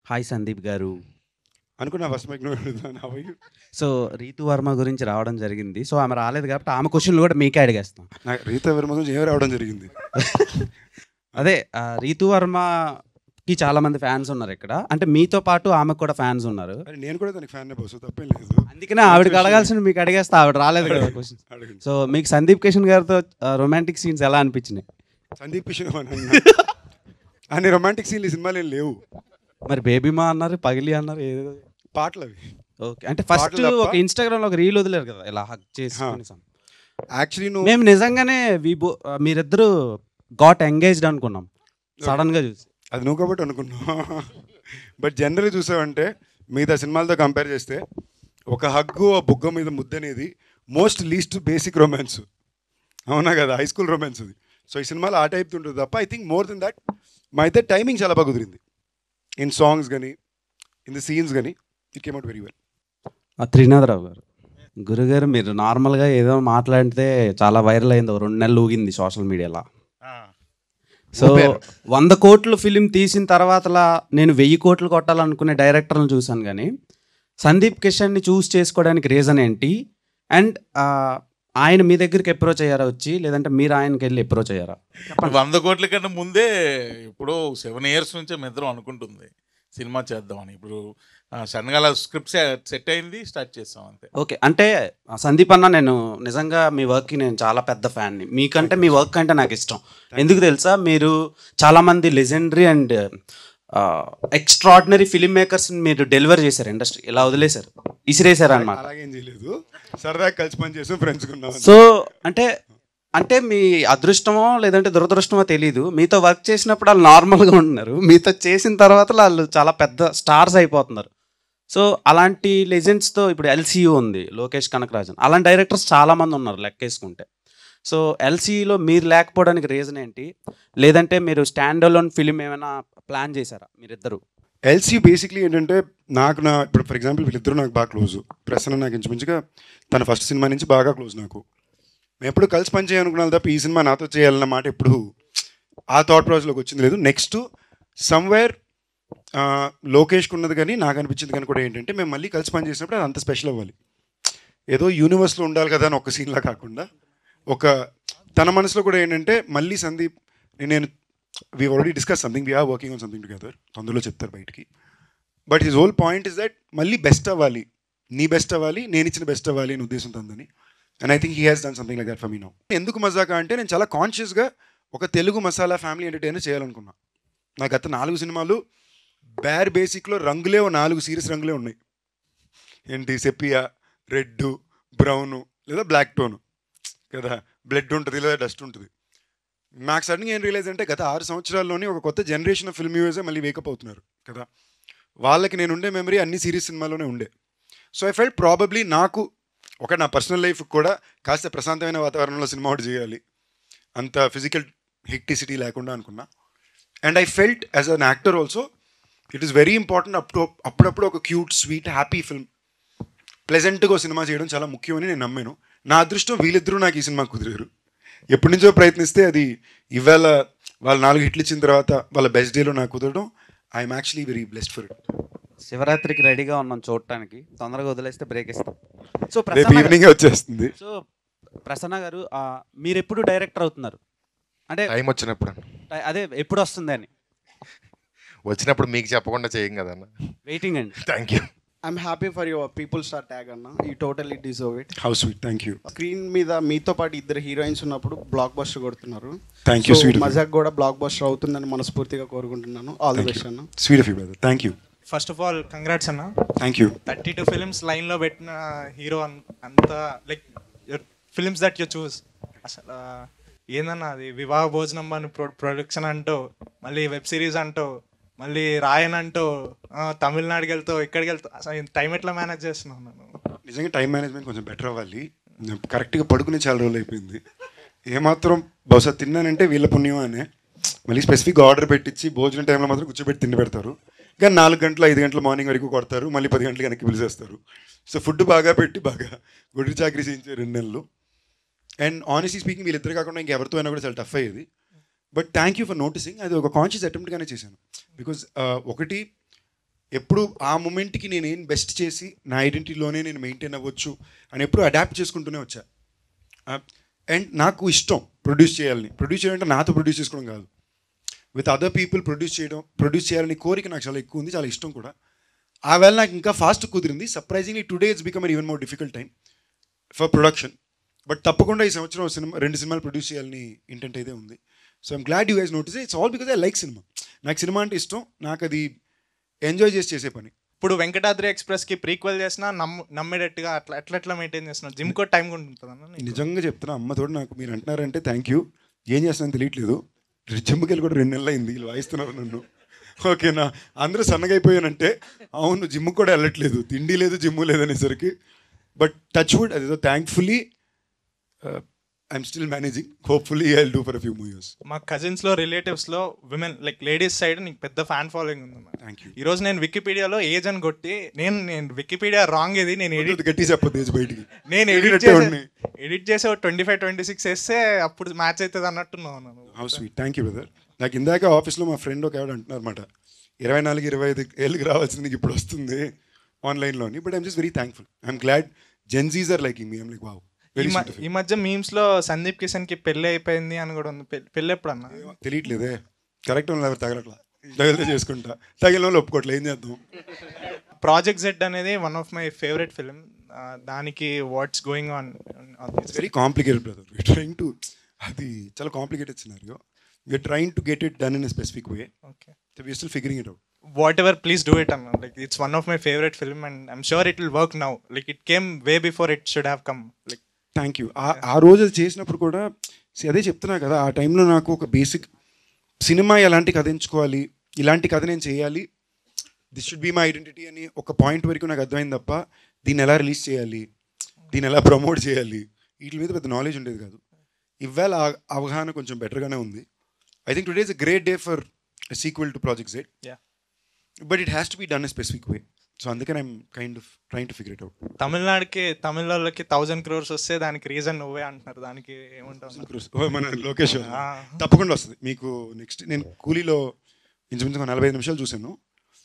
Hi Sandeep గారు. అనుకున్నా first mic నువ్వు అడుగుతాను. How are you? So, Ritu Varma గురించి రావడం జరిగింది. సో, ఆమె రాలేదు కాబట్టి ఆమె క్వెషన్‌లు కూడా మీకే అడిగేస్తాం. నాకు రీతా వర్మ గురించి ఏం రావడం జరిగింది. అదే రీతు వర్మకి చాలామంది ఫ్యాన్స్ ఉన్నారు ఇక్కడ. అంటే మీతో పాటు ఆమెకు కూడా ఫ్యాన్స్ ఉన్నారు. అరే నేను కూడా తనకి ఫ్యాన్ బస్సు తప్పేం లేదు. అందుకనే ఆవిడకి అడగాల్సిన మీకు అడిగేస్తా. ఆవిడ రాలేదు కదా క్వశ్చన్. అడగండి. సో, మీకు సందీప్ కిషన్ గారితో రొమాంటిక్ సీన్స్ ఎలా అనిపించినాయి? సందీప్ కిషన్ అన్ని రొమాంటిక్ సీన్లు ఈ సినిమాలు ఏం లేవు. మరి బేబీమా అన్నారు, పగిలి అన్నారు, ఏదో పాటలు అవి. ఓకే. అంటే ఫస్ట్ పాటలు తప్ప. ఒక ఇన్‌స్టాగ్రామ్‌లో ఒక రీల్ వదిలారు కదా! ఇలా హగ్ చేసుకొని యాక్చువల్లీ నువ్వు మేము నిజంగానే మీరిద్దరు గాట్ ఎంగేజ్డ్ అనుకున్నాం సడన్‌గా చూసి. అది నువ్వు కాబట్టి అనుకున్నావు. బట్ జనరల్గా చూసావంటే మిగతా సినిమాలతో కంపేర్ చేస్తే ఒక హగ్గు ఆ బుగ్గ మీద ముద్ద అనేది మోస్ట్ లీస్ట్ బేసిక్ రొమాన్స్. అవునా కదా, హై స్కూల్ రొమాన్స్ అది. సో ఈ సినిమాలో ఆ టైప్ ఉంటుంది తప్ప I think more than that మా అయితే టైమింగ్ చాలా బాగా కుదిరింది. ఇన్ సాంగ్స్ కానీ ఇన్ ద సీన్స్ కానీ it came out very well. Trinatha Rao గారు, గురుగారు మీరు నార్మల్గా ఏదో మాట్లాడితే చాలా వైరల్ అయింది. 2 నెలలు ఊగింది సోషల్ మీడియాలో. సో 100 కోట్లు ఫిలిం తీసిన తర్వాతలా నేను 1000 కోట్లు కొట్టాలనుకునే డైరెక్టర్లను చూశాను. కానీ సందీప్ కిషన్ని చూస్ చేసుకోవడానికి రీజన్ ఏంటి? అండ్ ఆయన మీ దగ్గరికి అప్రోచ్ అయ్యారా వచ్చి, లేదంటే మీరు ఆయనకి వెళ్ళి అప్రోచ్ అయ్యారా? 100 కోట్ల కన్నా ముందే ఇప్పుడు 7 years నుంచే మీ ఇద్దరం అనుకుంటుంది సినిమా చేద్దామని. ఇప్పుడు సడన్గా అలా స్క్రిప్ట్ సెట్ అయింది, స్టార్ట్ చేస్తాం అంతే. ఓకే. అంటే సందీప్ అన్న, నేను నిజంగా మీ వర్క్కి నేను చాలా పెద్ద ఫ్యాన్ని. మీకంటే మీ వర్క్ అంటే నాకు ఇష్టం. ఎందుకు తెలుసా? మీరు చాలామంది లెజెండరీ అండ్ ఎక్స్ట్రాడినరీ ఫిల్మ్ మేకర్స్ని మీరు డెలివర్ చేశారు. ఇండస్ట్రీ ఇలా వదిలేశారు, ఇసిరేశారు అనమాట. అలాగేం చేయలేదు, సరదాగా కలిసి పని చేసాం, ఫ్రెండ్స్ ఉన్నాం. సో అంటే మీ అదృష్టమో లేదంటే దురదృష్టమో తెలీదు, మీతో వర్క్ చేసినప్పుడు వాళ్ళు నార్మల్గా ఉంటున్నారు, మీతో చేసిన తర్వాత వాళ్ళు చాలా పెద్ద స్టార్స్ అయిపోతున్నారు. సో అలాంటి లెజెండ్స్తో ఇప్పుడు ఎల్సీయూ ఉంది, లోకేష్ కనకరాజన్, అలాంటి డైరెక్టర్స్ చాలామంది ఉన్నారు లెక్కేసుకుంటే. సో ఎల్సీయూలో మీరు లేకపోవడానికి రీజన్ ఏంటి? లేదంటే మీరు స్టాండ్ అలోన్ ఫిలిం ఏమైనా ప్లాన్ చేశారా మీరిద్దరు? ఎల్సీ బేసిక్లీ ఏంటంటే ఇప్పుడు ఫర్ ఎగ్జాంపుల్ వీళ్ళిద్దరూ నాకు బాగా క్లోజ్. ప్రసన్న నాకు ఇంచుమించుగా తన ఫస్ట్ సినిమా నుంచి బాగా క్లోజ్ నాకు. మేము ఎప్పుడు కలిసి పని చేయాలనుకున్నాను తప్ప ఈ సినిమా నాతో చేయాలన్న మాట ఎప్పుడు ఆ థాట్ ప్రాసెస్లోకి వచ్చింది లేదు. నెక్స్ట్ సమ్వేర్ లోకేష్కి ఉన్నది కానీ నాకు అనిపించింది కానీ కూడా ఏంటంటే మేము మళ్ళీ కలిసి పని చేసినప్పుడు అది అంత స్పెషల్ అవ్వాలి. ఏదో యూనివర్స్లో ఉండాలి కదా అని ఒక సీన్లా కాకుండా తన మనసులో కూడా ఏంటంటే మళ్ళీ సందీప్ నేను we already discuss something, we are working on something together, తొందరలో చెప్తారు బయటికి. But his whole point is that మళ్ళీ బెస్ట్ అవ్వాలి, నీ బెస్ట్ అవ్వాలి, నేను ఇచ్చిన బెస్ట్ అవ్వాలి అని ఉద్దేశంతో ఉందని. And I think he has done something like that for me now. ఎందుకు మజాకా అంటే నేను చాలా కాన్షియస్గా ఒక తెలుగు మసాలా ఫ్యామిలీ ఎంటర్టైనర్ చేయాలనుకున్నా. నాకు గత 4 సినిమాలు బ్యార్ బేసిక్లో రంగులే 4 సీరియస్ రంగులే ఉన్నాయి. ఏంటి, సెపియా, రెడ్, బ్రౌను లేదా బ్లాక్ టోను కదా, బ్లడ్ ఉంటుంది లేదా డస్ట్ ఉంటుంది. నాకు సడన్గా ఏం రియలైజ్ అంటే గత 6 సంవత్సరాల్లోనే ఒక కొత్త జనరేషన్ ఆఫ్ ఫిల్మ్ వ్యూవర్సే మళ్ళీ వేకప్ అవుతున్నారు కదా. వాళ్ళకి నేను ఉండే మెమరీ అన్ని సిరీస్ సినిమాలోనే ఉండే. సో ఐ ఫెల్ట్ ప్రాబబ్లీ నాకు నా పర్సనల్ లైఫ్ కూడా కాస్త ప్రశాంతమైన వాతావరణంలో సినిమా ఒకటి చేయాలి, అంత ఫిజికల్ హెక్టిసిటీ లేకుండా అనుకున్నా. And I felt as an actor also it is very important అప్పుడప్పుడు ఒక క్యూట్ స్వీట్ హ్యాపీ ఫిల్మ్ ప్లెజెంట్గా సినిమా చేయడం చాలా ముఖ్యమని నేను నమ్మాను. నా అదృష్టం వీళ్ళిద్దరూ నాకు ఈ సినిమా కుదిరారు. ఎప్పటి నుంచో ప్రయత్నిస్తే అది ఇవాళ వాళ్ళు 4 హిట్లు ఇచ్చిన తర్వాత వాళ్ళ బెస్ట్ డేలో నాకు కుదరడం I'm actually very blessed for it. శివరాత్రికి రెడీగా ఉన్నాం చూడటానికి, తొందరగా వదిలేస్తే బ్రేక్ ఇస్తాం. సో రేపు ఈవినింగ్ వచ్చేస్తుంది. సో ప్రసన్న గారు, మీరు ఎప్పుడు డైరెక్టర్ అవుతున్నారు? అంటే టైం వచ్చినప్పుడు అదే ఎప్పుడు వస్తుంది అని వచ్చినప్పుడు మీకు చెప్పకుండా చేయం కదా అన్న. వెయిటింగ్ అండి. Thank you. I'm happy for your people star tag అన్న. You totally deserve it. How sweet, thank you. Screen మీద మీతో పాటు 2 హీరోయిన్స్ ఉన్నప్పుడు బ్లాక్ బస్టర్ కొడుతున్నారు. Thank you sweet. మజాక్ కూడా బ్లాక్ బస్టర్ అవుతుందని మనస్ఫూర్తిగా కోరుకుంటున్నాను. ఆల్ ది బెస్ట్ అన్న. Sweet of you brother, thank you. First of all congrats అన్న. Thank you. 32 ఫిలిమ్స్ లైన్లో పెట్టిన హీరో అంతా like your films that you choose. అసలు ఏందన్నా అది వివాహ భోజనం అని ప్రొడక్షన్ అంటూ, మళ్ళీ వెబ్ సిరీస్ అంటూ, మళ్ళీ రాయన్ అంటూ, తమిళనాడుకి వెళ్తావు, ఇక్కడికి వెళ్తావు. అసలు టైం ఎట్లా మేనేజ్ చేస్తున్నావు? నిజంగా టైం మేనేజ్మెంట్ కొంచెం బెటర్ అవ్వాలి. కరెక్ట్గా పడుకునే చాలా రోజులు అయిపోయింది. ఏమాత్రం బహుశా తిన్నానంటే వీళ్ళ పుణ్యం అనే. మళ్ళీ స్పెసిఫిక్గా ఆర్డర్ పెట్టించి భోజనం టైంలో మాత్రం కూర్చోబెట్టి తిండి పెడతారు. కానీ 4 గంటలు 5 గంటల మార్నింగ్ వరకు కొడతారు, మళ్ళీ 10 గంటలకు వెనక్కి పిలిచేస్తారు. సో ఫుడ్ బాగా పెట్టి బాగా గుడి చాకరీ చేయించారు 2 నెలలు. అండ్ ఆనెస్ట్లీ స్పీకింగ్ వీళ్ళిద్దరు కాకుండా ఇంకెవరితో అయినా కూడా చాలా టఫ్ అయ్యేది. But thank you for noticing. అది ఒక కాన్షియస్ అటెంప్ట్గానే చేశాను. బికాజ్ ఒకటి ఎప్పుడు ఆ మూమెంట్కి నేను ఏం బెస్ట్ చేసి నా ఐడెంటిటీలోనే నేను మెయింటైన్ అవ్వచ్చు అని ఎప్పుడు అడాప్ట్ చేసుకుంటూనే వచ్చా. అండ్ నాకు ఇష్టం ప్రొడ్యూస్ చేయాలంటే నాతో ప్రొడ్యూస్ చేసుకోవడం కాదు, విత్ అదర్ పీపుల్ ప్రొడ్యూస్ చేయాలని కోరిక నాకు చాలా ఎక్కువ ఉంది, చాలా ఇష్టం కూడా. ఆ వేళ నాకు ఇంకా ఫాస్ట్ కుదిరింది. Surprisingly today it's become even more difficult time for production. But తప్పకుండా ఈ సంవత్సరం 2 సినిమాలు ప్రొడ్యూస్ చేయాలని ఇంటెంట్ అయితే ఉంది. So I'm glad you guys notice. It's all because I like cinema. నాకు సినిమా అంటే ఇష్టం, నాకు అది ఎంజాయ్ చేసే పని. ఇప్పుడు వెంకటాద్రి ఎక్స్ప్రెస్కి ప్రీక్వెల్ చేసినా నమ్మేటట్టుగా ఎట్లా మెయింటైన్ చేస్తున్నావు? జిమ్ కూడా టైం కూడా ఉంటుందన్న. నిజంగా చెప్తున్నా, అమ్మతో నాకు మీరు అంటున్నారంటే థ్యాంక్ యూ. ఏం చేస్తున్నాను తెలియట్లేదు. జిమ్కి వెళ్ళి కూడా 2 నెలలు అయింది, వీళ్ళు వాయిస్తున్నారు నన్ను. ఓకేనా, అందరూ సన్నగా అయిపోయానంటే అవును, జిమ్కి కూడా వెళ్ళట్లేదు, తిండి లేదు జిమ్ లేదనేసరికి. బట్ టచ్ వుడ్, అదేదో thankfully I'm still managing. Hopefully I will do for a few more years. మా కజిన్స్లో రిలేటివ్స్లో విమెన్ లైక్ లేడీస్ సైడ్ నీకు పెద్ద ఫ్యాన్ ఫాలోయింగ్ ఉందన్న. Thank you. ఈరోజు నేను వికీపీడియాలో ఏజ్ అని కొట్టి నేను వికీపీడియా రాంగ్ ఇది నేను గట్టి చెప్పదు ఏజ్ బయటికి. నేను ఎడిట్ చేసి 25-26 వేస్తే అప్పుడు మ్యాచ్ అవుతుంది అన్నట్టున్నాను. How sweet, thank you brother. నాకు ఇందాక ఆఫీస్లో మా ఫ్రెండ్ ఒక ఆవిడ అంటున్నారు అనమాట, 24-25 ఏళ్ళకి రావాల్సింది నీకు ఇప్పుడు వస్తుంది ఆన్లైన్లోని. But I'm just very thankful. I'm glad Gen Zs are liking me. I'm like wow. ఈ మధ్య మీమ్స్ లో సందీప్ కిషన్ కి పెళ్లి అయిపోయింది అని కూడా ఉంది. పెళ్లి ఎప్పుడు అన్న తెలియట్లేదే. కరెక్ట్ వాళ్ళు ఎవరు తగలట్లా, తగిలితే చేసుకుంటా, తగిలిన వాళ్ళు ఒప్పుకోవట్లేదు, ఏం చేద్దాం. ప్రాజెక్ట్ జెడ్ అనేది one of my favourite film. దానికి what's going on? It's very complicated brother. We're trying to, అది చాలా complicated scenario. We're trying to get it done in a specific way. Okay, we're still figuring it out. whatever, please do it, Anna. Like, it's one of my favorite film and I'm sure it will work now. Like, it came way before it should have come. Like, thank you. ఆ రోజు చేసినప్పుడు కూడా అదే చెప్తున్నా కదా, ఆ టైంలో నాకు ఒక బేసిక్ సినిమా ఎలాంటి కథ ఎంచుకోవాలి, ఇలాంటి కథ నేను చేయాలి, this should be my identity అని ఒక పాయింట్ వరకు నాకు అర్థమైంది తప్ప దీన్ని ఎలా రిలీజ్ చేయాలి, దీన్ని ఎలా ప్రమోట్ చేయాలి, వీటి మీద పెద్ద నాలెడ్జ్ ఉండేది కాదు. ఇవాళ అవగాహన కొంచెం బెటర్గానే ఉంది. I think today is a great day for sequel to project Z. But it has to be done a specific way. So అందుకని I'm kind of trying to figure it out. తమిళ వాళ్ళకి 1000 crores వస్తే దానికి reason నువ్వే అంటున్నారు. దానికి ఏమంటావు? మన లొకేషన్ తప్పకుండా వస్తుంది మీకు. నెక్స్ట్ నేను కూలీలో ఇంచుమించు 45 నిమిషాలు చూశాను.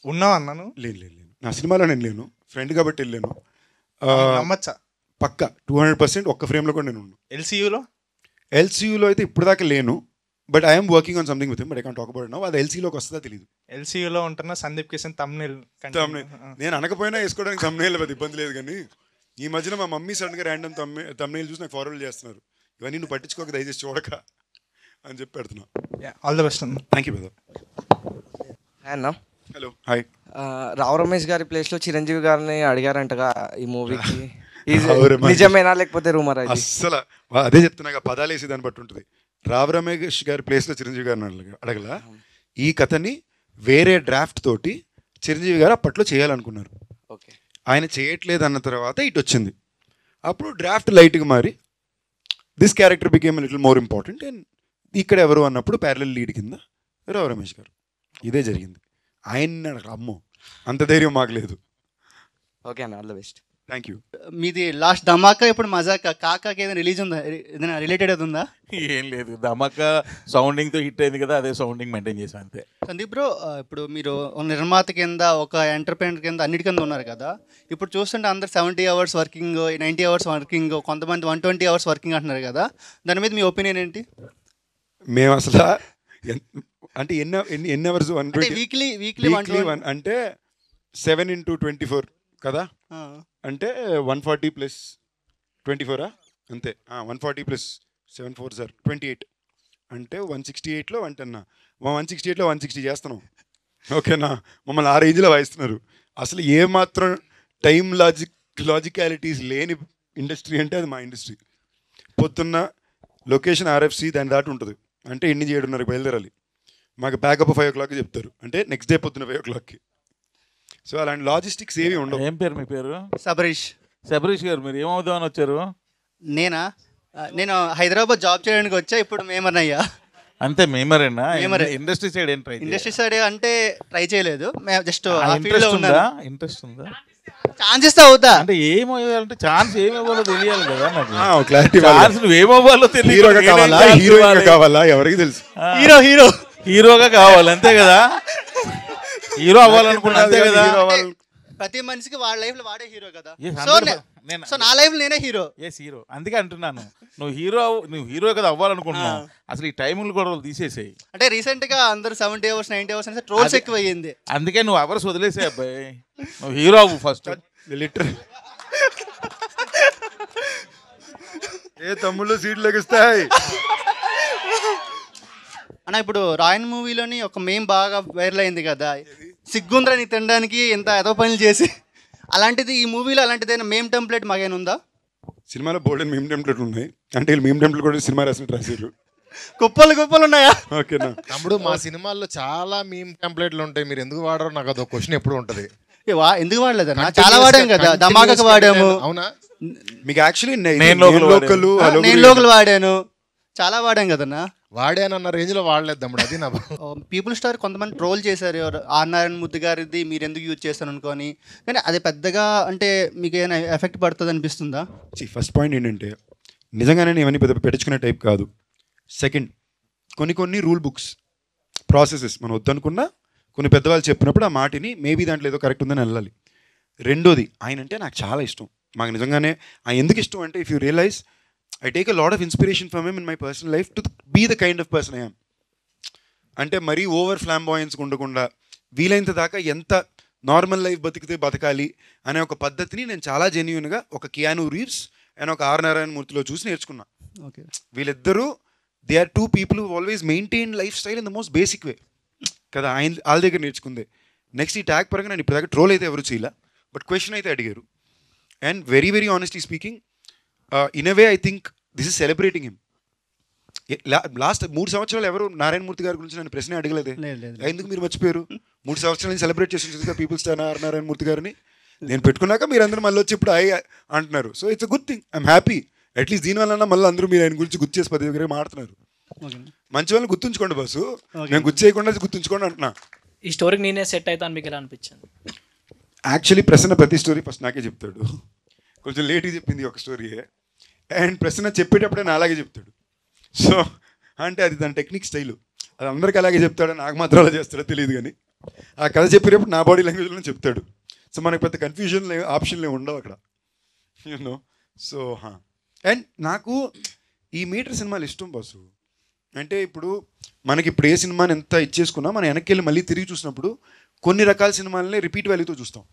ఉన్నావు అన్నాను. లేను, నా సినిమాలో నేను లేను, ఫ్రెండ్ కాబట్టి వెళ్ళాను. నమ్మచ్చా? పక్కా 200% ఒక్క ఫ్రేమ్లో కూడా నేను ఉన్నాను. ఎల్సీయూలో అయితే ఇప్పుడు దాకా లేను. But I'm working on something with him, but I can't talk about now. అది ఎల్సీలోకి వస్తుందా తెలియదు. ఎల్సీయూలో ఉంటున్న సందీప్ కిషన్ తమ్నేల్ నేను అనకపోయినా వేసుకోవడానికి తమ్నేల్ పెద్ద ఇబ్బంది లేదు. కానీ ఈ మధ్యన మా మమ్మీ సడన్గా ర్యాండమ్ తమ్నేల్ చూసి నాకు ఫార్వర్డ్ చేస్తున్నారు, ఇవన్నీ నువ్వు పట్టించుకోక దయచేసి చూడక అని చెప్పి పెడుతున్నా. All the best. Thank you brother. అన్న, హలో, హాయ్. రావు రమేష్ గారి ప్లేస్లో చిరంజీవి గారిని అడిగారంటగా ఈ మూవీకి, నిజమేనా లేకపోతే రూమర్? అస్సలు అదే చెప్తున్నా, పదాలు వేసి దాన్ని బట్టి ఉంటుంది. రావు రమేష్ గారి ప్లేస్లో చిరంజీవి గారిని అడగల. ఈ కథని వేరే డ్రాఫ్ట్ తోటి చిరంజీవి గారు అప్పట్లో చేయాలనుకున్నారు. ఓకే, ఆయన చేయట్లేదు అన్న తర్వాత ఇటు వచ్చింది. అప్పుడు డ్రాఫ్ట్ లైట్గా మారి this character became little more important. And ఇక్కడ ఎవరు అన్నప్పుడు ప్యారలల్ లీడ్ కింద రావు రమేష్ గారు. ఇదే జరిగింది. ఆయన అమ్మో అంత ధైర్యం మాకు లేదు. ఓకే అన్న, all the best. Thank you. మీది లాస్ట్ ధమాకా, ఇప్పుడు మజాకా, కాకాకి ఏదైనా రిలీజ్ ఉందా? ఏదైనా రిలేటెడ్ అది ఉందా? ఏం లేదు, ధమాకా సౌండింగ్తో హిట్ అయింది కదా, అదే సౌండింగ్ మెయింటైన్ చేసాం అంతే. సందీప్ బ్రో, ఇప్పుడు మీరు నిర్మాత కింద, ఒక ఎంటర్ప్రైనర్ కింద, అన్నిటి కింద ఉన్నారు కదా. ఇప్పుడు చూస్తుంటే అందరు 70 hours వర్కింగ్, 90 hours వర్కింగ్, కొంతమంది 120 hours వర్కింగ్ అంటున్నారు కదా. దాని మీద మీ ఒపీనియన్ ఏంటి? మేము అసలు అంటే ఎన్ని అవర్స్? వీక్లీ అంటే 7 into 24 కదా, అంటే 140 + 24 అంతే. 140 + 7 4 సార్ 28 అంటే 168లో 168లో 160 చేస్తున్నాం. ఓకేనా, మమ్మల్ని ఆ రేంజ్లో వాయిస్తున్నారు. అసలు ఏమాత్రం టైం లాజికాలిటీస్ లేని ఇండస్ట్రీ అంటే అది మా ఇండస్ట్రీ. పొద్దున్న లొకేషన్ RFC దాని దాటి ఉంటుంది, అంటే 7:30 బయలుదేరాలి. మాకు ప్యాకప్ 5 o'clock చెప్తారు, అంటే నెక్స్ట్ డే పొద్దున్న 5 o'clock. సో అలాంటి లాజిస్టిక్స్ ఏవి ఉండవు. ఏం పేరు మీ పేరు? శబరీష్ గారు. మీరు ఏమవుదామని వచ్చారు? నేను హైదరాబాద్ జాబ్ చేయడానికి వచ్చా. ఇప్పుడు మేమర్ అయ్యా. అంతే, మేమరేనా? ఇండస్ట్రీ సైడ్ ఏం ట్రై? ఇండస్ట్రీ సైడ్ అంటే ట్రై చేయలేదు, జస్ట్ ఇంట్రెస్ట్ ఉందా? ఛాన్స్ ఇస్తే అవుతా. అంటే ఏమవ్వాలంటే ఛాన్స్ ఏమవ్వాలో తెలియాలి కదా నాకు. క్లారిటీ. ఛాన్స్ ఏమవ్వాలో తెలియదు. కావాలా ఎవరికి తెలుసు? హీరోగా కావాలి అంతే కదా. హీరో అవ్వాలనుకున్నా అంతే కదా. ప్రతి మనిషికి వాళ్ళ లైఫ్ లో వాడే హీరో కదా. Yes, so 100%. సో నా లైఫ్ నేనే హీరో. హీరో అందుకే అంటున్నాను, నువ్వు హీరో కదా అవ్వాలనుకుంటున్నావు, అసలు ఈ టైములు కూడా తీసేసేయి. అంటే రీసెంట్ గా అందరూ 70 hours 90 hours అంటే ట్రోల్స్ ఎక్కువ అయ్యింది. అందుకే నువ్వు అవర్స్ వదిలేసే అబ్బాయి, నువ్వు హీరో అవ్వు ఫస్ట్. లిటరల్ ఏ తమ్ముళ్ళు సీట్లు లెగిస్తాయి అన్న. ఇప్పుడు రాయన్ మూవీలోని ఒక మేం బాగా వైరల్ అయింది కదా, సిగ్గుంద్రని తినడానికి ఎంత ఏదో పనులు చేసి, అలాంటిది ఈ మూవీలో అలాంటిదైనా మేమ్ టెంప్లెట్ మాకేమైనా ఉందా? సినిమాలో బోల్డెన్ మీమ్ టెంప్లెట్లు ఉన్నాయి, అంటే వీళ్ళు మీమ్ టెంప్లెట్ కూడా సినిమా రాసినట్టు రాశారు. కుప్పలు ఉన్నాయా? ఓకేనా తమ్ముడు, మా సినిమాల్లో చాలా మీమ్ టెంప్లెట్లు ఉంటాయి, మీరు ఎందుకు వాడరో నాకు అదొక క్వశ్చన్ ఎప్పుడు ఉంటుంది. ఎందుకు వాడలేదన్నా? చాలా వాడాం కదా, ధమాకాకు వాడాము. అవునా? మీకు యాక్చువల్లీ నేను లోకల్ వాడాను, చాలా వాడాం కదన్నా. వాడానన్న రేంజ్ లో వాడలేదు తమ్ముడు, అది నా పీపుల్ స్టార్ కొంతమంది ట్రోల్ చేశారు, ఆర్ నారాయణ మూర్తి గారిది మీరు ఎందుకు యూజ్ చేస్తాను అనుకోని. కానీ అది పెద్దగా అంటే మీకు ఏమైనా ఎఫెక్ట్ పడుతుంది అనిపిస్తుందా? ఫస్ట్ పాయింట్ ఏంటంటే నిజంగానే నేను ఇవన్నీ పెద్ద పెట్టించుకునే టైప్ కాదు. సెకండ్, కొన్ని రూల్ బుక్స్ ప్రాసెసెస్ మనం వద్దనుకున్నా కొన్ని పెద్దవాళ్ళు చెప్పినప్పుడు ఆ మాటిని మేబీ దాంట్లో ఏదో కరెక్ట్ ఉందని వెళ్ళాలి. రెండోది, ఆయన అంటే నాకు చాలా ఇష్టం. మాకు నిజంగానే ఆయన ఎందుకు ఇష్టం అంటే, if you realise I take a lot of inspiration from him in my personal life to be the kind of person I am. అంటే మరీ ఓవర్ ఫ్లాంబాయన్స్ ఉండకుండా వీలైనంత దాకా ఎంత నార్మల్ లైఫ్ బతకాలి అనే ఒక పద్ధతిని నేను చాలా జెన్యూన్గా ఒక కియాను రీవ్స్ అండ్ ఒక ఆర్ నారాయణ మూర్తిలో చూసి నేర్చుకున్నా. ఓకే, వీళ్ళిద్దరూ they are two people who always maintain life style in the most basic way కదా. వాళ్ళ దగ్గర నేర్చుకుందే. నెక్స్ట్ ఈ ట్యాగ్ పరంగా నేను ఇప్పుడు దాకా ట్రోల్ అయితే ఎవరు చేయలే, బట్ క్వశ్చన్ అయితే అడిగారు. And very very honestly speaking, in a way I think this is celebrating him. Last 3 సంవత్సరాలు ఎవరు నారాయణమూర్తి గారి గురించి నన్ను ప్రశ్న అడగలేదే. ఎందుకు మీరు మర్చిపోయారు? 3 సంవత్సరాల నుంచి సెలబ్రేట్ చేసి పీపుల్ స్టార్ నారాయణమూర్తి గారిని నేను పెట్టుకున్నాక మీరు అందరూ మళ్ళీ వచ్చి ఇప్పుడు అంటున్నారు. So it's a good thing, I'm happy. At least దీనివల్ల మళ్ళీ అందరూ మీరు ఆయన గురించి గుర్తు చేసి 10 దగ్గర మాట్లాడుతున్నారు. మంచి వాళ్ళని గుర్తుంచుకోండి బాసు, నేను గుర్తు చేయకుండా గుర్తుంచుకోండి అంటున్నా. ఈ స్టోరీకి నేనే సెట్ అవుతాను మీకు ఎలా అనిపించింది? యాక్చువల్లీ ప్రశ్న ప్రతి స్టోరీ ఫస్ట్ నాకే చెప్తాడు. కొంచెం లేట్గా చెప్పింది ఒక స్టోరీయే, అండ్ ప్రశ్న చెప్పేటప్పుడే నా అలాగే చెప్తాడు. సో అంటే అది దాని టెక్నిక్ స్టైలు, అది అందరికీ అలాగే చెప్తాడు, నాకు మాత్రం అలా చేస్తాడో తెలియదు. కానీ ఆ కథ చెప్పేటప్పుడు నా బాడీ లాంగ్వేజ్లో చెప్తాడు. సో మనకు పెద్ద కన్ఫ్యూజన్లు ఆప్షన్లు ఉండవు అక్కడ, యూనో. సో అండ్ నాకు ఈ మీటర్ సినిమాలు ఇష్టం బాసు. అంటే ఇప్పుడు మనకి ఇప్పుడు ఏ సినిమాని ఎంత ఇచ్చేసుకున్నా మనం వెనక్కి వెళ్ళి మళ్ళీ తిరిగి చూసినప్పుడు కొన్ని రకాల సినిమాలని రిపీట్ వాల్యూతో చూస్తాం.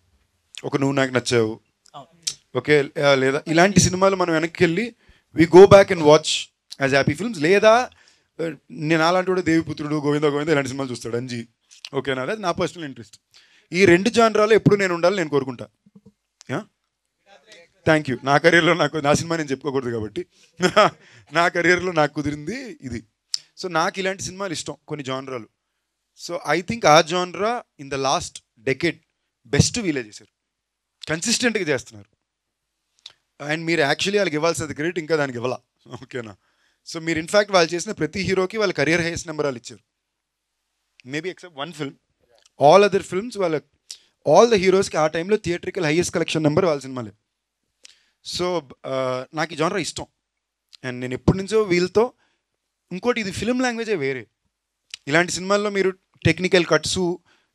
ఒక నువ్వు నాకు నచ్చావు, ఓకే, లేదా ఇలాంటి సినిమాలు మనం వెనక్కి వెళ్ళి we go back and watch as happy films. లేదా నేను అలాంటి కూడా దేవిపుత్రుడు, గోవింద ఇలాంటి సినిమాలు చూస్తాడు, అంజీ, ఓకేనా. అది నా పర్సనల్ ఇంట్రెస్ట్. ఈ 2 జానరాలు ఎప్పుడు నేను ఉండాలి నేను కోరుకుంటా. Thank you. నా కెరీర్లో నా సినిమా నేను చెప్పుకోకూడదు కాబట్టి నా కెరీర్లో నాకు కుదిరింది ఇది. సో నాకు ఇలాంటి సినిమాలు ఇష్టం, కొన్ని జానరాలు. సో ఐ థింక్ ఆ జానరా in the last decade best వీలే చేశారు, కన్సిస్టెంట్గా చేస్తున్నారు. అండ్ మీరు యాక్చువల్లీ వాళ్ళకి ఇవ్వాల్సిన క్రెడిట్ ఇంకా దానికి ఇవ్వాలా, ఓకేనా. సో మీరు ఇన్ఫ్యాక్ట్ వాళ్ళు చేసిన ప్రతి హీరోకి వాళ్ళ కెరియర్ హైయెస్ట్ నెంబర్ వాళ్ళు ఇచ్చారు, maybe except 1 film. All other films all the హీరోస్కి ఆ టైంలో థియేట్రికల్ హైయెస్ట్ కలెక్షన్ నెంబర్ వాళ్ళ సినిమాలే. సో నాకు ఈ జానరా ఇష్టం. అండ్ నేను ఎప్పటి నుంచో వీళ్ళతో, ఇంకోటి ఇది ఫిల్మ్ లాంగ్వేజే వేరే. ఇలాంటి సినిమాల్లో మీరు టెక్నికల్ కట్స్,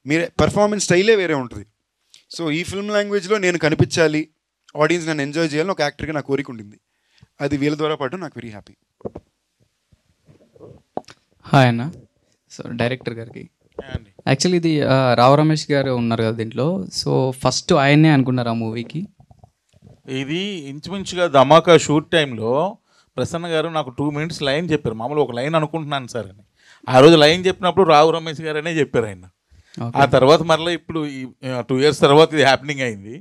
మీరు పర్ఫార్మెన్స్ స్టైలే వేరే ఉంటుంది. సో ఈ ఫిల్మ్ లాంగ్వేజ్లో నేను కనిపించాలి, ఆడియన్స్ నన్ను ఎంజాయ్ చేయాలని ఒక యాక్టర్గా నా కోరిక ఉండింది. అది వీళ్ళ ద్వారా పడడం నాకు వెరీ హ్యాపీ. హాయ్ అన్న. సో డైరెక్టర్ గారికి యాక్చువల్లీ ఇది రావు రమేష్ గారు ఉన్నారు కదా దీంట్లో, సో ఫస్ట్ ఆయన్నే అనుకున్నారు ఆ మూవీకి. ఇది ఇంచుమించుగా ధమాకా షూట్ టైంలో ప్రసన్న గారు నాకు 2 minutes లైన్ చెప్పారు. మామూలుగా ఒక లైన్ అనుకుంటున్నాను సార్ అని. ఆ రోజు లైన్ చెప్పినప్పుడు రావు రమేష్ గారు అనే చెప్పారు ఆయన. ఆ తర్వాత మరలా ఇప్పుడు ఈ 2 years తర్వాత ఇది హ్యాపెనింగ్ అయింది.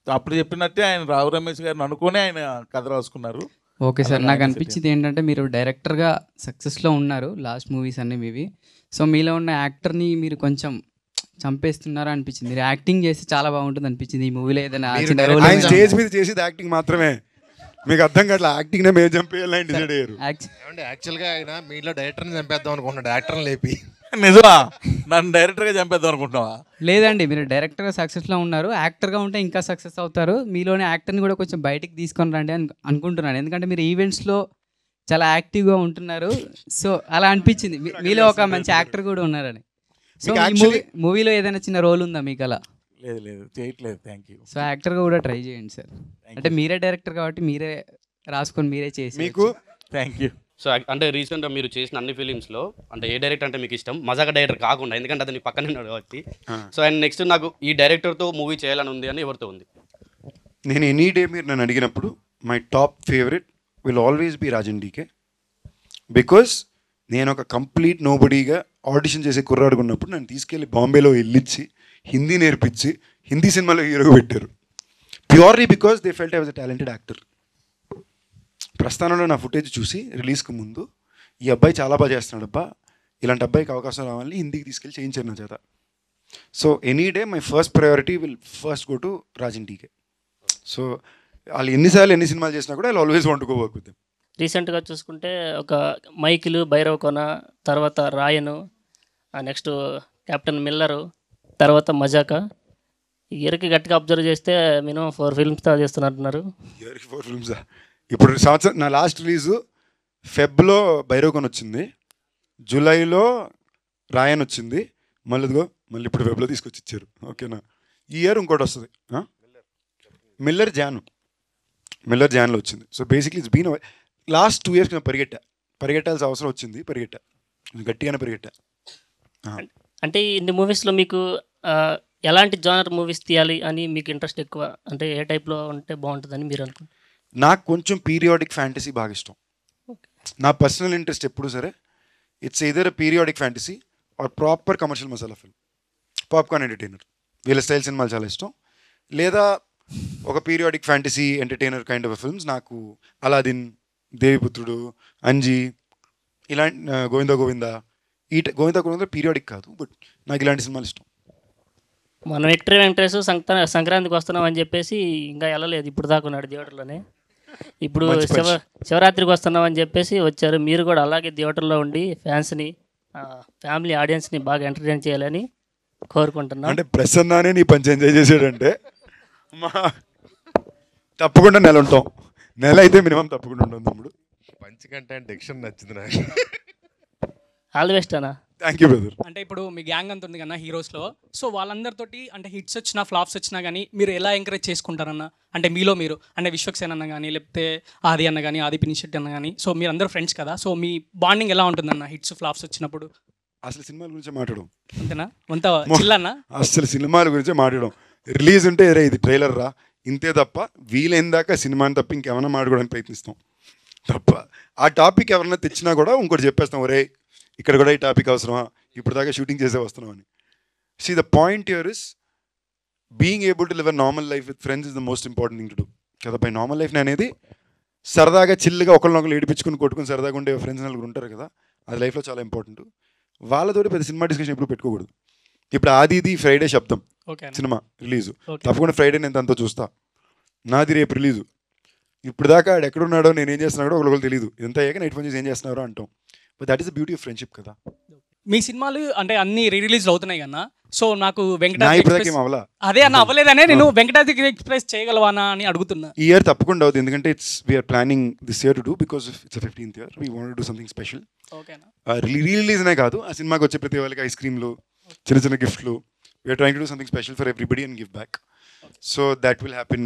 అప్పుడు చెప్పినట్టే ఆయన రావు రమేష్ గారిని అనుకుని ఆయన కథ రాసుకున్నారు. ఓకే సార్, నాకు అనిపించింది ఏంటంటే మీరు డైరెక్టర్గా సక్సెస్లో ఉన్నారు, లాస్ట్ మూవీస్ అన్నీ మీవి. సో మీలో ఉన్న యాక్టర్ని మీరు కొంచెం చంపేస్తున్నారా అనిపించింది. మీరు యాక్టింగ్ చేసి చాలా బాగుంటుంది అనిపించింది ఈ మూవీలో. ఏదైనా స్టేజ్ మీద చేసేది యాక్టింగ్ మాత్రమే, మీకు అర్థం కావట్లేదు. యాక్టింగ్ నే మేము చంపేయాలని డిసైడ్ అయ్యారు. యాక్చువల్గా ఆయన మీలో డైరెక్టర్ని చంపేద్దాం అనుకుంటున్నాడు, యాక్టర్ని లేపి. నిజమా? నన్ను డైరెక్టర్గా చంపేద్దాం అనుకుంటున్నావా? లేదండి, మీరు డైరెక్టర్గా సక్సెస్లో ఉన్నారు, యాక్టర్గా ఉంటే ఇంకా సక్సెస్ అవుతారు. మీలోనే యాక్టర్ని కూడా కొంచెం బయటికి తీసుకొని రండి అని అనుకుంటున్నాను. ఎందుకంటే మీరు ఈవెంట్స్లో చాలా యాక్టివ్గా ఉంటున్నారు. సో అలా అనిపించింది మీలో ఒక మంచి యాక్టర్ కూడా ఉన్నారని. సో ఈ మూవీలో ఏదైనా చిన్న రోల్ ఉందా మీకు అలా? లేదు లేదు చేయట్లేదు. Thank you. సో యాక్టర్గా కూడా ట్రై చేయండి సార్. అంటే మీరే డైరెక్టర్ కాబట్టి మీరే రాసుకొని మీరే చేసి మీకు థ్యాంక్ యూ. సో అంటే రీసెంట్గా మీరు చేసిన అన్ని ఫిలిమ్స్లో అంటే ఏ డైరెక్టర్ అంటే మీకు ఇష్టం? మజాక డైరెక్టర్ కాకుండా, ఎందుకంటే అతని పక్కనే ఉన్నాడు కాబట్టి. సో అండ్ నెక్స్ట్ నాకు ఈ డైరెక్టర్తో మూవీ చేయాలని ఉంది అని ఎవరితో ఉంది? నేను ఎనీ డే మీరు నన్ను అడిగినప్పుడు my top favourite will always be Raj and DK. Because నేను ఒక కంప్లీట్ నోబడీగా ఆడిషన్ చేసే కుర్రాడుగా ఉన్నప్పుడు నన్ను తీసుకెళ్ళి బాంబేలో వెళ్ళిచ్చి హిందీ నేర్పించి హిందీ సినిమాలో హీరోగా పెట్టారు. Purely because they felt I was a talented actor. ప్రస్థానంలో నా ఫుటేజ్ చూసి రిలీజ్కి ముందు ఈ అబ్బాయి చాలా బాగా చేస్తున్నాడు అబ్బా, ఇలాంటి అబ్బాయికి అవకాశం రావాలని హిందీకి తీసుకెళ్ళి చేయించారు నా చేత. So any day my first priority will first go to Raj and DK. So వాళ్ళు ఎన్నిసార్లు ఎన్ని సినిమాలు చేసినా కూడా I always want to go work with them. రీసెంట్గా చూసుకుంటే ఒక మైకిలు, భైరవ కొన, తర్వాత రాయను, నెక్స్ట్ కెప్టెన్ మిల్లరు, తర్వాత మజాక. ఇయర్కి గట్టిగా అబ్జర్వ్ చేస్తే మినిమం 4 ఫిల్మ్స్ చేస్తున్నట్టున్నారు. ఇయర్కి 4 ఫిల్మ్సా? ఇప్పుడు సంవత్సరం నా లాస్ట్ రిలీజు ఫెబ్లో భైరవకొన వచ్చింది, జూలైలో రాయన్ వచ్చింది, మళ్ళీ ఇప్పుడు ఫెబ్లో తీసుకొచ్చి ఇచ్చారు. ఓకేనా? ఈ ఇయర్ ఇంకోటి వస్తుంది, మిల్లర్ జాన్లో వచ్చింది. So basically it's been last 2 years నేను పరిగెట్టాల్సిన అవసరం వచ్చింది, గట్టిగానే పరిగెట్టా. అంటే ఇన్ని మూవీస్లో మీకు ఎలాంటి జానర్ మూవీస్ తీయాలి అని మీకు ఇంట్రెస్ట్ ఎక్కువ? అంటే ఏ టైప్లో ఉంటే బాగుంటుందని మీరు అనుకుంటారు? నాకు కొంచెం పీరియాడిక్ ఫ్యాంటసీ బాగా ఇష్టం. నా పర్సనల్ ఇంట్రెస్ట్ ఎప్పుడు సరే it's either periodic fantasy or proper commercial masala film, popcorn entertainer. వీళ్ళ స్టైల్ సినిమాలు చాలా ఇష్టం. లేదా ఒక periodic fantasy entertainer kind of films. నాకు అలాదిన్, దేవిపుత్రుడు, అంజీ, ఇలాంటి గోవిందా గోవిందా పీరియాడిక్ కాదు, బట్ నాకు ఇలాంటి సినిమాలు ఇష్టం. మనం విక్టరీ వెంకటేష్ సంక్రాంతికి వస్తున్నాం అని చెప్పేసి ఇంకా వెళ్ళలేదు, ఇప్పుడు దాకా ఉన్నాడు థియేటర్లోనే. ఇప్పుడు శివరాత్రికి వస్తున్నాం అని చెప్పేసి వచ్చారు. మీరు కూడా అలాగే థియేటర్లో ఉండి ఫ్యాన్స్ని, ఫ్యామిలీ ఆడియన్స్ని బాగా ఎంటర్టైన్ చేయాలని కోరుకుంటున్నాను. అంటే ప్రసన్నానే నీ పంచి ఎంజాయ్ చేసాడంటే తప్పకుండా నెల ఉంటాం. నెల అయితే మినిమం తప్పకుండా ఉంటాం తమ్ముడు. పంచి కంటే డిక్షన్ నచ్చింది నాకు. ఆల్ ది బెస్ట్ అన్న. Thank you brother. అంటే ఇప్పుడు మీ గ్యాంగ్ అంత ఉంది కదా హీరోస్లో, సో వాళ్ళందరితోటి అంటే హిట్స్ వచ్చినా ఫ్లాప్స్ వచ్చినా కానీ మీరు ఎలా ఎంకరేజ్ చేసుకుంటారన్న? అంటే మీలో మీరు అంటే విశ్వక్సేన్ అన్న కానీ, లేకపోతే ఆది అన్న కానీ, ఆది పినిశెట్టి అన్న కానీ, సో మీరు అందరూ ఫ్రెండ్స్ కదా, సో మీ బాండింగ్ ఎలా ఉంటుందన్న హిట్స్ ఫ్లాప్స్ వచ్చినప్పుడు? అసలు సినిమాల గురించి మాట్లాడడం అంతేనా? అంత చిల్లన్నా? అసలు సినిమాల గురించే మాట్లాడడం. రిలీజ్ ఉంటే రే ఇది ట్రైలర్ రా ఇంతే తప్ప, వీలైన దాకా సినిమాని తప్ప ఇంకేమైనా మాట్లాడడానికి ప్రయత్నిస్తాం తప్ప. ఆ టాపిక్ ఎవరైనా తెచ్చినా కూడా ఇంకోటి చెప్పేస్తాం, ఒరే ఇక్కడ కూడా ఈ టాపిక్ అవసరమా, ఇప్పుడు దాకా షూటింగ్ చేసే వస్తున్నాం అని. See the point here is being able to live a normal life with friends is the most important thing to do కదా. బై నార్మల్ లైఫ్ అనేది సరదాగా చిల్లుగా ఒకరినొకరు ఏడిపించుకుని కొట్టుకుని సరదాగా ఉండే ఫ్రెండ్స్ నలుగురు ఉంటారు కదా, అది లైఫ్లో చాలా ఇంపార్టెంట్. వాళ్ళతోటి పెద్ద సినిమా డిస్కషన్ ఎప్పుడు పెట్టుకోకూడదు. ఇప్పుడు ఆది ఫ్రైడే శబ్దం సినిమా రిలీజు, తప్పకుండా ఫ్రైడే నేను తనతో చూస్తా. నాది రేపు రిలీజు. ఇప్పుడు దాకా ఆడు ఎక్కడున్నాడో నేను ఏం చేస్తున్నాడో ఒకరికి తెలియదు. ఇదంతా అయ్యాక నైట్ ఫోన్ చేసి ఏం చేస్తున్నారో అంటాం. But that is the beauty of friendship కదా. మీ సినిమాలు అంటే అన్ని రిలీజ్లు అవుతున్నాయి కన్నా, సో నాకు అదే అన్న అవ్వలేదనే నేను వెంకటాద్రి ఎక్స్ప్రెస్ చేయగలవానా అని అడుగుతున్నా. ఈ ఇయర్ తప్పకుండా అవుతుంది, ఎందుకంటే we're planning this year to do because it's 15th year. We want to do something special. రిలీజ్నే కాదు, ఆ సినిమాకి వచ్చే ప్రతి వాళ్ళకి ఐస్ క్రీమ్లు, చిన్న చిన్న గిఫ్ట్లు. We are trying to do something special for everybody and give back. So that will happen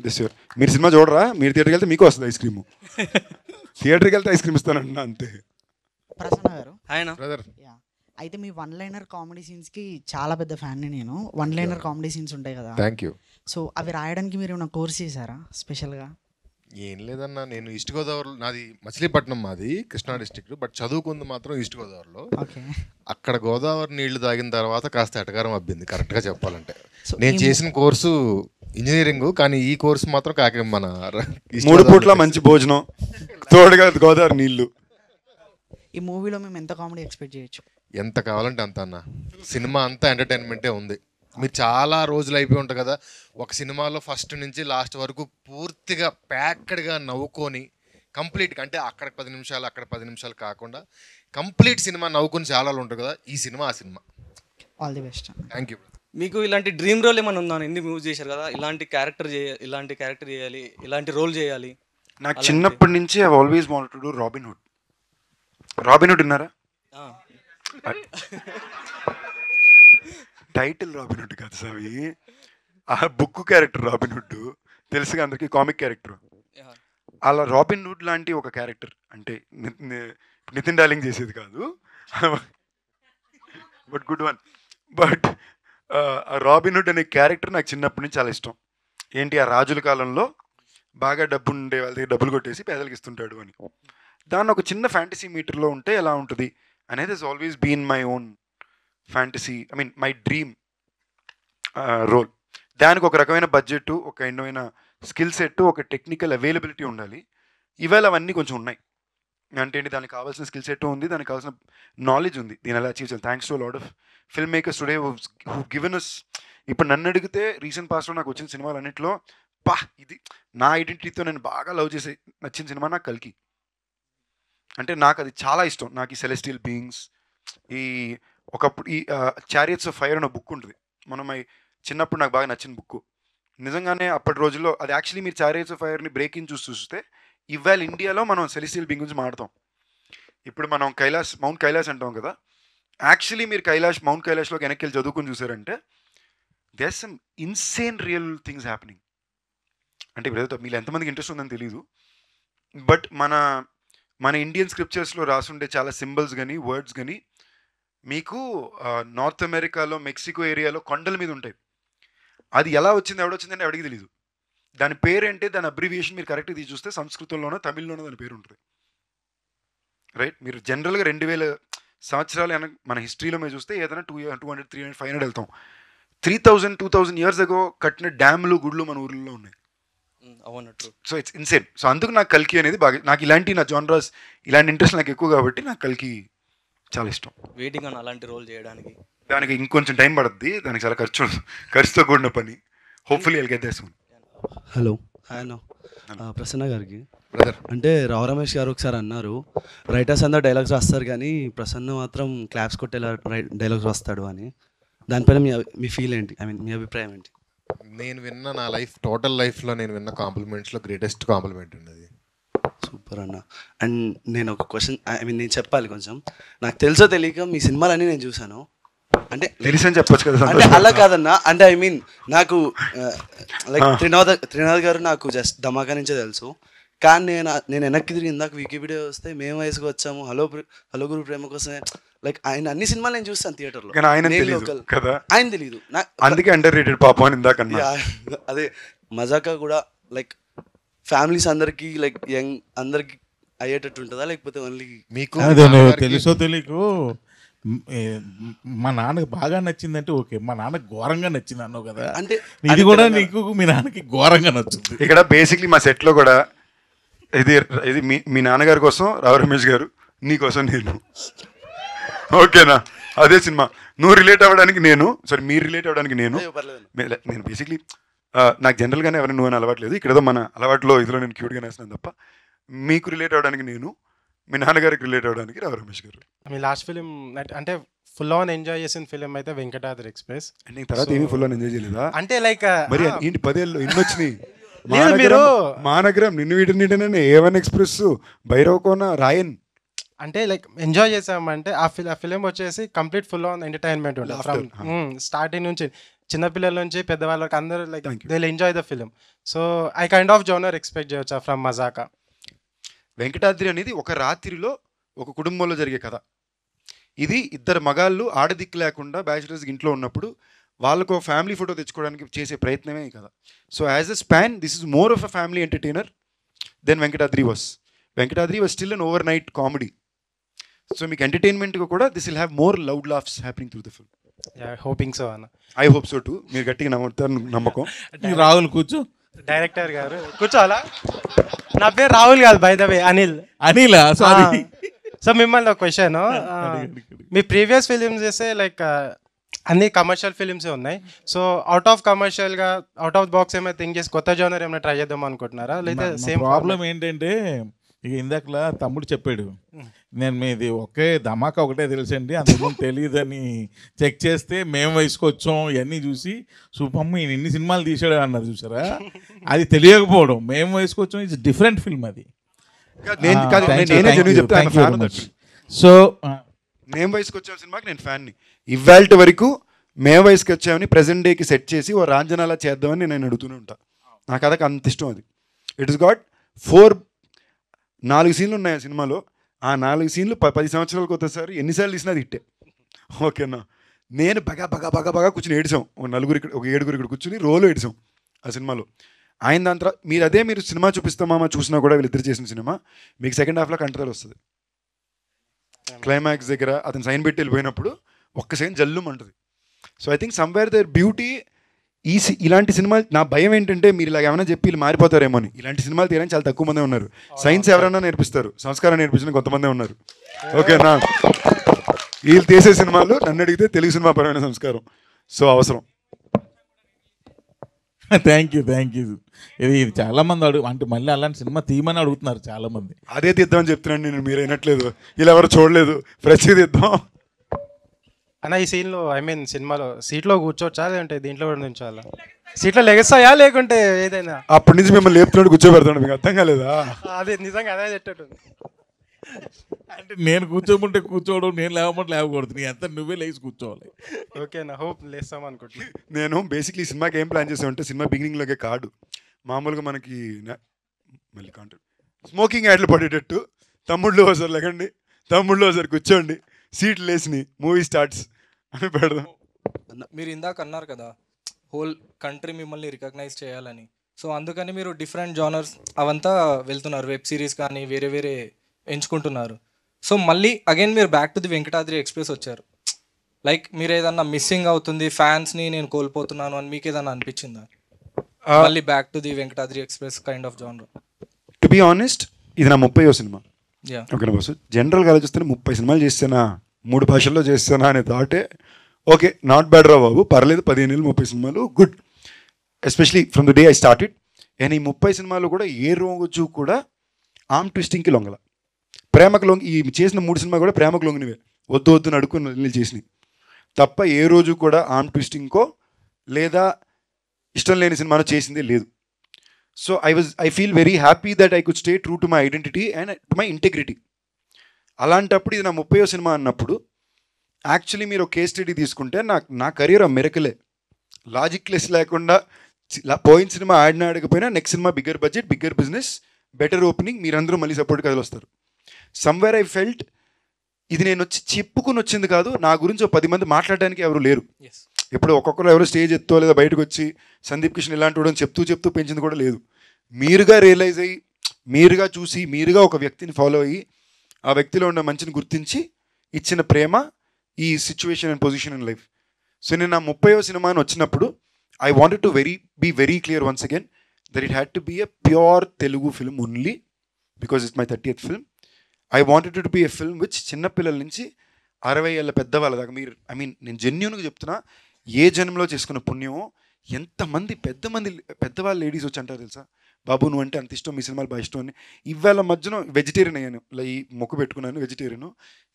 this year. మీరు సినిమా చూడరా, మీరు థియేటర్కి వెళ్తే మీకు వస్తుంది ఐస్ క్రీమ్. థియేటర్కి వెళ్తే ఐస్ క్రీమ్ ఇస్తానంటున్నా అంతే. ప్రసన్న గారు, ఆయన అయితే మీ వన్ లైనర్ కామెడీ సీన్స్కి చాలా పెద్ద ఫ్యాన్ని నేను. వన్ లైనర్ కామెడీ సీన్స్ ఉంటాయి కదా, థ్యాంక్ యూ. సో అవి రాయడానికి మీరు ఏమైనా కోర్స్ చేశారా స్పెషల్గా? ఏం లేదన్నా, నేను ఈస్ట్ గోదావరి, నాది మచిలీపట్నం, మాది కృష్ణా డిస్ట్రిక్ట్, బట్ చదువుకుంది మాత్రం ఈస్ట్ గోదావరిలో. అక్కడ గోదావరి నీళ్లు తాగిన తర్వాత కాస్త ఎటకారం అబ్బింది కరెక్ట్గా చెప్పాలంటే. నేను చేసిన కోర్సు ఇంజనీరింగ్, కానీ ఈ కోర్సు మాత్రం కాక మన 3 పూట్ల మంచి భోజనం, తోడుగా గోదావరి నీళ్లు. ఈ మూవీలో మేము ఎంత కామెడీ ఎక్స్పెక్ట్ చేయొచ్చు? ఎంత కావాలంటే అంత అన్న. సినిమా అంతా ఎంటర్టైన్మెంటే ఉంది. మీరు చాలా రోజులు అయిపోయి ఉంటారు కదా ఒక సినిమాలో, ఫస్ట్ నుంచి లాస్ట్ వరకు పూర్తిగా ప్యాక్డ్గా నవ్వుకొని కంప్లీట్గా, అంటే అక్కడ 10 నిమిషాలు అక్కడ 10 నిమిషాలు కాకుండా కంప్లీట్ సినిమా నవ్వుకొని చాలా ఉంటారు కదా, ఈ సినిమా ఆ cinema. All the best. Thank you. మీకు ఇలాంటి డ్రీమ్ రోల్ ఏమైనా ఉందా? ఎన్ని మూవీస్ చేశారు కదా, ఇలాంటి క్యారెక్టర్ చేయాలి, ఇలాంటి రోల్ చేయాలి? నాకు చిన్నప్పటి నుంచి I always wanted to do robin hood. Robin hood విన్నారా? టైటిల్ రాబిన్హుడ్ కాదు సామి, ఆ బుక్ క్యారెక్టర్ రాబిన్హుడ్ తెలుసుగా అందరికి, కామిక్ క్యారెక్టర్. అలా రాబిన్హుడ్ లాంటి ఒక క్యారెక్టర్ అంటే నితిన్ డార్లింగ్ చేసేది కాదు, but good one. But Robinhood అనే క్యారెక్టర్ నాకు చిన్నప్పటి నుంచి చాలా ఇష్టం. ఏంటి, ఆ రాజుల కాలంలో బాగా డబ్బు ఉండే వాళ్ళ దగ్గర డబ్బులు కొట్టేసి పేదలకు ఇస్తుంటాడు అని. దాన్ని ఒక చిన్న ఫ్యాంటసీ మీటర్లో ఉంటే ఎలా ఉంటుంది అనేది is always been my own fantasy, I mean my dream role. దానికి ఒక రకమైన బడ్జెట్, ఒక రకమైన స్కిల్ సెట్, ఒక టెక్నికల్ అవైలబిలిటీ ఉండాలి. ఇవాళ అవన్నీ కొంచెం ఉన్నాయి. అంటే ఏంటి, దానికి కావాల్సిన స్కిల్ సెట్ ఉంది, దానికి కావాల్సిన నాలెడ్జ్ ఉంది, దీని ఎలా అచీవ్ చేయాలి. Thanks to lot of film makers today who given us. ఇప్పుడు నన్ను అడిగితే రీసెంట్ పాస్ట్లో నాకు వచ్చిన సినిమాలు అన్నింటిలో ఇది నా ఐడెంటిటీతో నేను బాగా లవ్ చేసే నచ్చిన సినిమా నాకు కల్కి. అంటే నాకు అది చాలా ఇష్టం. నాకు ఈ సెలెస్టియల్ బీయింగ్స్, ఈ ఒకప్పుడు ఈ చారియట్స్ ఆఫ్ ఫైర్ అనే బుక్ ఉంటుంది, మనం చిన్నప్పుడు నాకు బాగా నచ్చిన బుక్. నిజంగానే అప్పటి రోజుల్లో అది యాక్చువల్లీ మీరు చారియట్స్ ఆఫ్ ఫైర్ని బ్రేకింగ్ చూస్తే ఇవాళ ఇండియాలో మనం సెలెస్టియల్ బీయింగ్ గురించి మాట్లాడతాం. ఇప్పుడు మనం మౌంట్ కైలాస్ అంటాం కదా, యాక్చువల్లీ మీరు మౌంట్ కైలాష్లోకి వెనక్కి వెళ్ళి చదువుకుని చూసారంటే there some insane real things happening. అంటే ఇప్పుడు మీరు ఎంతమందికి ఇంట్రెస్ట్ ఉందని తెలియదు, బట్ మన ఇండియన్ స్క్రిప్చర్స్లో రాసుండే చాలా సింబల్స్ కానీ వర్డ్స్ కానీ మీకు నార్త్ అమెరికాలో మెక్సికో ఏరియాలో కొండల మీద ఉంటాయి. అది ఎలా వచ్చింది, ఎవడొచ్చిందని ఎవడికి తెలియదు. దాని పేరేంటే, దాని అబ్రివియేషన్ మీరు కరెక్ట్గా తీసి చూస్తే సంస్కృతంలోనో తమిళ్లోనో దాని పేరు ఉంటుంది. రైట్, మీరు జనరల్గా 2000 సంవత్సరాలు మన హిస్టరీలో మీరు చూస్తే ఏదైనా 200, 300, 500 వెళ్తాం. 3000, 2000 years ago కట్టిన డ్యామ్లు, గుళ్ళు మన ఊర్లలో ఉన్నాయి. So it's insane. సో అందుకు నాకు కల్కి అనేది బాగా, నాకు ఇలాంటి నా జానరాస్ ఇలాంటి ఇంట్రెస్ట్ నాకు ఎక్కువ కాబట్టి నాకు కల్కి చాలా ఇష్టం. వెయిటింగ్ అని అలాంటి రోల్ చేయడానికి దానికి ఇంకొంచెం టైం పడుతుంది, దానికి చాలా ఖర్చుతో కూడిన పని. Hopefully I'll get there soon. Hello, hi అన్న. ప్రసన్న గారికి అంటే రావు రమేష్ గారు ఒకసారి అన్నారు, రైటర్స్ అందరూ డైలాగ్స్ రాస్తారు కానీ ప్రసన్న మాత్రం క్లాప్స్ కొట్టేలా డైలాగ్స్ రాస్తాడు అని. దానిపైన మీ ఫీల్ ఏంటి, ఐ మీన్ మీ అభిప్రాయం ఏంటి? నేను విన్న నా టోటల్ లైఫ్లో నేను విన్న కాంప్లిమెంట్స్లో గ్రేటెస్ట్ కాంప్లిమెంట్ ఉన్నది. సూపర్ అన్న. అండ్ నేను ఒక క్వశ్చన్, ఐ మీన్ నేను చెప్పాలి కొంచెం. నాకు తెలుసో తెలియక మీ సినిమాలన్నీ నేను చూశాను. అంటే తెలిసని చెప్పొచ్చు కదా. అంటే అలా కాదన్నా, అంటే ఐ మీన్ నాకు లైక్ త్రినాథ్ గారు నాకు జస్ట్ ధమాకా నుంచే తెలుసు. కానీ నేను వెనక్కి తిరిగి ఇందాక వికీపీడియా వస్తే మేము వయసుకు వచ్చాము, హలో గురు ప్రేమ కోసమే, లైక్ ఆయన అన్ని సినిమాలు నేను చూస్తాను థియేటర్లో. ఆయన తెలియదు, అందుకే అండర్ రేటెడ్ పాపం అని ఇందాక. అదే మజాకా కూడా లైక్ ఫ్యామిలీస్ అందరికి, లైక్ యంగ్ అందరికి అయ్యేటట్టు ఉంటుందా, లేకపోతే ఓన్లీ మీకు తెలుసో తెలియకు మా నాన్నకి బాగా నచ్చిందంటే ఓకే, మా నాన్నకి ఘోరంగా నచ్చింది అన్నావు కదా, అంటే ఇది కూడా నీకు మీ నాన్నకి ఘోరంగా నచ్చుంది. ఇక్కడ బేసిక్లీ మా సెట్లో కూడా ఇది మీ నాన్నగారి కోసం రావు రమేష్ గారు, నీ కోసం నేను. ఓకేనా, అదే సినిమా. నువ్వు రిలేట్ అవ్వడానికి నేను, మీరు రిలేట్ అవ్వడానికి నేను బేసిక్లీ నాకు జనరల్గానే ఎవరైనా నువ్వు అని అలవాట్లేదు. ఇక్కడ ఏదో మన అలవాట్లో ఇదిలో నేను క్యూట్గా వేస్తున్నాను తప్ప, మీకు రిలేట్ అవ్వడానికి నేను, మీ నాన్నగారికి రిలేట్ అవ్వడానికి రావు రమేష్ గారు. మీ లాస్ట్ ఫిలిం అంటే ఫుల్ ఆన్ ఎంజాయ్ చేసిన ఫిలిం అయితే వెంకటాద్రి ఎక్స్ప్రెస్. నీకు తర్వాత ఏమీ ఫుల్ ఆన్ ఎంజాయ్ చేయలేదా? అంటే లైక్ మరి ఏంటి 10 ఏళ్ళు ఇన్ని వచ్చినాయి. మీరు మానగరం, నిన్ను వీటిని A1 ఎక్స్ప్రెస్, భైరవకోన, రాయన్, అంటే లైక్ ఎంజాయ్ చేసామంటే ఆ ఫిలిం వచ్చేసి కంప్లీట్ ఫుల్ ఆన్ ఎంటర్టైన్మెంట్ ఉంటుంది ఫ్రమ్ స్టార్టింగ్ నుంచి, చిన్నపిల్లల నుంచి పెద్దవాళ్ళకి అందరూ like they will enjoy the film. So I kind of genre expect చేయొచ్చా ఫ్రమ్ మజాకా? వెంకటాద్రి అనేది ఒక రాత్రిలో ఒక కుటుంబంలో జరిగే కథ. ఇది ఇద్దరు మగాళ్ళు ఆడదిక్కు లేకుండా బ్యాచిలర్స్ ఇంట్లో ఉన్నప్పుడు వాళ్ళకు ఫ్యామిలీ ఫోటో తెచ్చుకోవడానికి చేసే ప్రయత్నమే ఈ కథ. So as a span this is more of a family entertainer then Venkatadri was. Venkatadri was still an overnight comedy. So మీకు ఎంటర్టైన్మెంట్గా కూడా this will have more loud laughs happening through the film. Hoping so అన్న. I hope so too. మీరు గట్టిగా నమ్ముతారు, నమ్మకం. రాహుల్ కూర్చో, director గారు కూర్చోవాలా? నా పేరు రాహుల్ కాదు, by the way Anil. Anil. So మిమ్మల్ని ఒక క్వశ్చన్, మీ ప్రీవియస్ ఫిలిమ్స్ చేస్తే లైక్ అన్ని కమర్షియల్ ఫిలిమ్సే ఉన్నాయి. సో అవుట్ ఆఫ్ కమర్షియల్గా అవుట్ ఆఫ్ బాక్స్ ఏమైనా థింక్ చేసి కొత్త జోనర్ ఏమైనా ట్రై చేద్దాం అనుకుంటున్నారా, లేదా సేమ్ ప్రాబ్లం ఏంటంటే ఇక ఇందాకలా తమ్ముడు చెప్పాడు, నేను మీది ఒకే ధమాకా ఒకటే తెలుసండి, అంతకుముందు తెలియదని చెక్ చేస్తే మేము వయసుకొచ్చాం ఇవన్నీ చూసి సూపమ్మ ఈయన ఇన్ని సినిమాలు తీసాడు అన్నారు చూసారా, అది తెలియకపోవడం. మేము వయసుకొచ్చాం ఇట్స్ డిఫరెంట్ ఫిల్మ్ అది. సో మేము వయసుకి వచ్చాం సినిమాకి నేను ఫ్యాన్ని. ఇవాళ వరకు మేము వయసుకి వచ్చామని ప్రజెంట్ డేకి సెట్ చేసి ఓ రాంజనాలా చేద్దామని నేను అడుగుతూనే ఉంటాను. నాకు అదొక అంత ఇష్టం అది. ఇట్ ఇస్ గాట్ 4 సీన్లు ఉన్నాయి ఆ సినిమాలో. ఆ 4 సీన్లు 10 సంవత్సరాలకు ఒకసారి ఎన్నిసార్లు తీసినా అది ఇట్టే. ఓకేనా, నేను బాగా కూర్చొని ఏడిసాం. ఒక 7 ఇక్కడ కూర్చుని రోలు ఏడిసాం ఆ సినిమాలో. ఆయన దాని తర్వాత మీరు సినిమా చూపిస్తామా చూసినా కూడా వీళ్ళిద్దరు చేసిన సినిమా మీకు సెకండ్ హాఫ్లో కంట్రోల్ వస్తుంది. క్లైమాక్స్ దగ్గర అతను సైన్ పెట్టి వెళ్ళిపోయినప్పుడు ఒక్క సైన్ జల్లుమంటుంది. So I think somewhere there beauty ఇలాంటి సినిమాలు. నా భయం ఏంటంటే మీరు ఇలా ఏమైనా చెప్పి వీళ్ళు మారిపోతారేమో అని. ఇలాంటి సినిమాలు తీయడానికి చాలా తక్కువ మందే ఉన్నారు. సైన్స్ ఎవరైనా నేర్పిస్తారు, సంస్కారం నేర్పించిన కొంతమందే ఉన్నారు. ఓకేనా, వీళ్ళు తీసే సినిమాలు నన్ను అడిగితే తెలుగు సినిమా పరమైన సంస్కారం. సో అవసరం. Thank you. ఇది చాలా మంది అంటే మళ్ళీ అలాంటి సినిమా తీయమని అడుగుతున్నారు చాలా మంది. అదే తీద్దామని చెప్తున్నాను నేను, మీరు వినట్లేదు. ఇలా ఎవరు చూడలేదు, ఫ్రెష్ తీద్దాం అన్న. ఈ సీన్లో సినిమాలో సీట్లో కూర్చోవచ్చా లేదంటే దీంట్లో కూడా నుంచోవాలా? సీట్లో లెగస్తాయా లేకుంటే ఏదైనా? అప్పటి నుంచి మిమ్మల్ని లేపుతున్నాడు కూర్చోబెడతాడు, మీకు అర్థం కాలేదా? అదే నిజంగా అదే చెట్టట్టుంది. అంటే నేను కూర్చోమంటే కూర్చోవడం, నేను లేవమంటే లేవకూడదు. నీ అంతా నువ్వే లేచి కూర్చోవాలి. ఓకేనా, హోప్ లేస్తాం అనుకుంటున్నా. నేను బేసిక్లీ సినిమాకి ఏం ప్లాన్ చేసామంటే సినిమా బిగినింగ్లోకే కార్డు మామూలుగా మనకి మళ్ళీ కాంటెంట్ స్మోకింగ్ యాడ్లు పడేటట్టు తమ్ముళ్ళు ఒకసారి లేకండి, తమ్ముళ్ళు ఒకసారి కూర్చోండి, సీట్లు వేసి మూవీ స్టార్ట్స్ అని పెడదాం. మీరు ఇందాక అన్నారు కదా హోల్ కంట్రీ మిమ్మల్ని రికగ్నైజ్ చేయాలని. సో అందుకని మీరు డిఫరెంట్ జానర్స్ అవంతా వెళ్తున్నారు, వెబ్ సిరీస్ కానీ వేరే ఎంచుకుంటున్నారు. సో మళ్ళీ అగైన్ మీరు back to the Venkatadri express వచ్చారు. లైక్ మీరు ఏదన్నా మిస్సింగ్ అవుతుంది, ఫ్యాన్స్ని నేను కోల్పోతున్నాను అని మీకు ఏదన్నా అనిపించిందా? మళ్ళీ back to the Venkatadri express kind of genre. To be honest, ఇది నా 30వ సినిమా. Yeah. ఓకేనా బాస్, జనరల్గా ఆలోచిస్తే 30 సినిమాలు చేస్తానా, 3 భాషల్లో చేస్తానా అనే థాటే ఓకే, నాట్ బ్యాడ్ రా బాబు, పర్లేదు. 15 ఏళ్ళు 30 సినిమాలు good, especially from the day I started. And ఈ 30 సినిమాలు కూడా ఏ రోజు కూడా ఆర్మ్ ట్విస్టింగ్కి లొంగల. ప్రేమకు లొంగి ఈ చేసిన 3 సినిమా కూడా ప్రేమకు లొంగినవే, వద్దు అడుక్కుని చేసినవి తప్ప ఏ రోజు కూడా ఆర్మ్ ట్విస్టింగ్కో లేదా ఇష్టం లేని సినిమాలో చేసిందే లేదు. So I feel very happy that I could stay true to my identity and to my integrity. అలాంటప్పుడు ఇది నా 30వ సినిమా అన్నప్పుడు యాక్చువల్లీ మీరు కేస్ స్టడీ తీసుకుంటే నా కెరీర్ మిరకలే. లాజిక్లెస్ లేకుండా పోయిన సినిమా ఆడకపోయినా నెక్స్ట్ సినిమా bigger budget, bigger business, better opening, మీరందరూ మళ్ళీ సపోర్ట్ కదిలొస్తారు. సమ్వేర్ ఐ ఫెల్ట్ ఇది నేను వచ్చి చెప్పుకుని వచ్చింది కాదు, నా గురించి 10 మంది మాట్లాడడానికి ఎవరు లేరు. ఇప్పుడు ఒక్కొక్కరు ఎవరు స్టేజ్ ఎత్తో లేదా బయటకు వచ్చి సందీప్ కిషన్ ఇలాంటి వాడు చెప్తూ పెంచింది కూడా లేదు. మీరుగా రియలైజ్ అయ్యి, మీరుగా చూసి, మీరుగా ఒక వ్యక్తిని ఫాలో అయ్యి ఆ వ్యక్తిలో ఉన్న మంచిని గుర్తించి ఇచ్చిన ప్రేమ ఈ situation and position in life. So నేను నా 30వ సినిమా అని వచ్చినప్పుడు I wanted to be very clear once again that it had to be a pure Telugu film only because it's my 30th film. I wanted to be a film which చిన్నపిల్లల నుంచి 60 ఏళ్ళ పెద్దవాళ్ళ దాకా మీరు నేను జెన్యూన్గా చెప్తున్నా, ఏ జన్మలో చేసుకున్న పుణ్యమో ఎంతమంది పెద్దవాళ్ళు లేడీస్ వచ్చి అంటారు తెలుసా, బాబు నువ్వు అంటే అంత ఇష్టం, మీ సినిమాలు బాగా ఇష్టం అని. ఇవాళ మధ్యన వెజిటేరియన్ అయ్యాను, ఈ మొక్కు పెట్టుకున్నాను వెజిటేరియన్,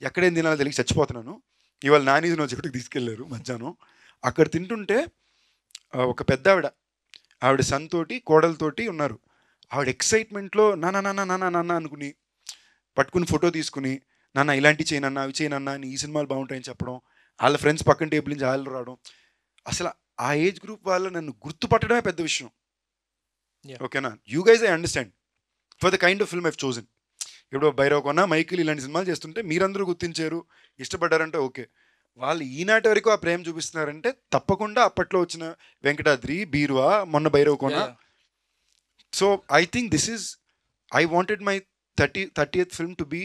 ఎక్కడేం తినాలో తెలియక చచ్చిపోతున్నాను. ఇవాళ నాన్ వెజ్ ఒకటికి తీసుకెళ్లారు మధ్యాహ్నం, అక్కడ తింటుంటే ఒక పెద్ద ఆవిడ సన్ తోటి కోడలతోటి ఉన్నారు. ఆవిడ ఎక్సైట్మెంట్లో నాన్న అనుకుని పట్టుకుని ఫోటో తీసుకుని, నాన్న ఇలాంటి చేయనన్నా అవి చేయనన్నా అని, ఈ సినిమాలు బాగుంటాయని చెప్పడం, వాళ్ళ ఫ్రెండ్స్ పక్కన టేబుల్ నుంచి వాళ్ళు రావడం. అసలు ఆ ఏజ్ గ్రూప్ వాళ్ళు నన్ను గుర్తుపట్టడమే పెద్ద విషయం. ఓకేనా, you guys I understand for the kind of film I've chosen. ఇప్పుడు భైరవకొన్న, మైకిల్ ఇలాంటి సినిమాలు చేస్తుంటే మీరందరూ గుర్తించారు, ఇష్టపడ్డారంటే ఓకే. వాళ్ళు ఈనాటి వరకు ఆ ప్రేమ చూపిస్తున్నారంటే తప్పకుండా అప్పట్లో వచ్చిన వెంకటాద్రి, బీరువా, మొన్న Bhairavakona. So I think this is I wanted my 30th film to be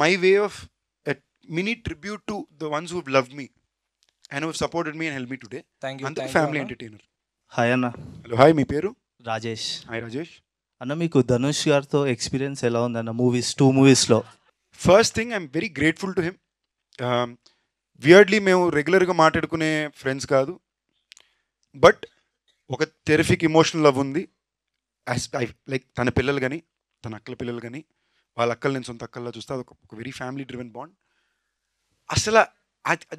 my way of a mini tribute to the ones who have loved me and who have supported me and helped me today. Thank you. And family entertainer. Hi Anna. Hello. Hi, మీ పేరు? Rajesh. Hi Rajesh. అన్న మీకు ధనుష్ గారితో experience ఎలా ఉందన్న movies 2 మూవీస్లో? First thing I'm very grateful to him. Weirdly మేము రెగ్యులర్గా మాట్లాడుకునే ఫ్రెండ్స్ కాదు, బట్ ఒక టెరిఫిక్ ఎమోషనల్ లవ్ ఉంది. లైక్ తన పిల్లలు కానీ తన అక్కల పిల్లలు కానీ వాళ్ళ అక్కలు నేను సొంత అక్కల్లా చూస్తే అది ఒక వెరీ ఫ్యామిలీ డ్రివెన్ బాండ్. అసలు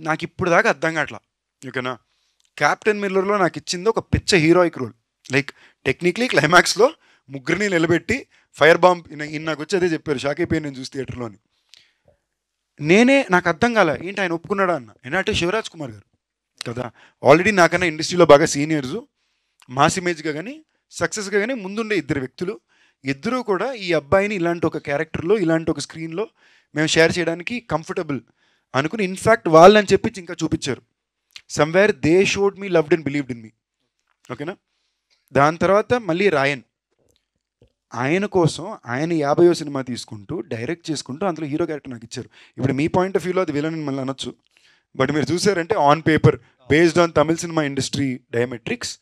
నాకు ఇప్పుడు దాకా అర్థం కావట్లా. ఓకేనా, క్యాప్టెన్ మిల్లర్లో నాకు ఇచ్చింది ఒక పిచ్చ హీరోయిక్ రోల్. లైక్ టెక్నిక్లీ క్లైమాక్స్లో ముగ్గురిని నిలబెట్టి ఫైర్ బాంబ్ నాకు వచ్చి అదే చెప్పారు, షాక్ అయిపోయి నేను చూసి థియేటర్లోని. నాకు అర్థం కాలే ఏంటి ఆయన ఒప్పుకున్నాడా అన్న. ఏంటంటే శివరాజ్ కుమార్ గారు కదా, ఆల్రెడీ నాకన్నా ఇండస్ట్రీలో బాగా సీనియర్స్, మాస్ ఇమేజ్గా కానీ సక్సెస్గా కానీ ముందుండే ఇద్దరు వ్యక్తులు. ఇద్దరూ కూడా ఈ అబ్బాయిని ఇలాంటి ఒక క్యారెక్టర్లో, ఇలాంటి ఒక స్క్రీన్లో మేము షేర్ చేయడానికి కంఫర్టబుల్ అనుకుని, ఇన్ఫ్యాక్ట్ వాళ్ళని చెప్పి ఇంకా చూపించారు. Somewhere they showed me loved and believed in me. ఓకేనా. దాని తర్వాత మళ్ళీ రాయన్, ఆయన కోసం ఆయన 50వ సినిమా తీసుకుంటూ డైరెక్ట్ చేసుకుంటూ అందులో హీరో క్యారెక్టర్ నాకు ఇచ్చారు. ఇప్పుడు మీ పాయింట్ ఆఫ్ వ్యూలో అది విలన్ అని మళ్ళీ అనొచ్చు, బట్ మీరు చూసారంటే ఆన్ పేపర్ బేస్డ్ ఆన్ తమిళ సినిమా ఇండస్ట్రీ డయామెట్రిక్స్,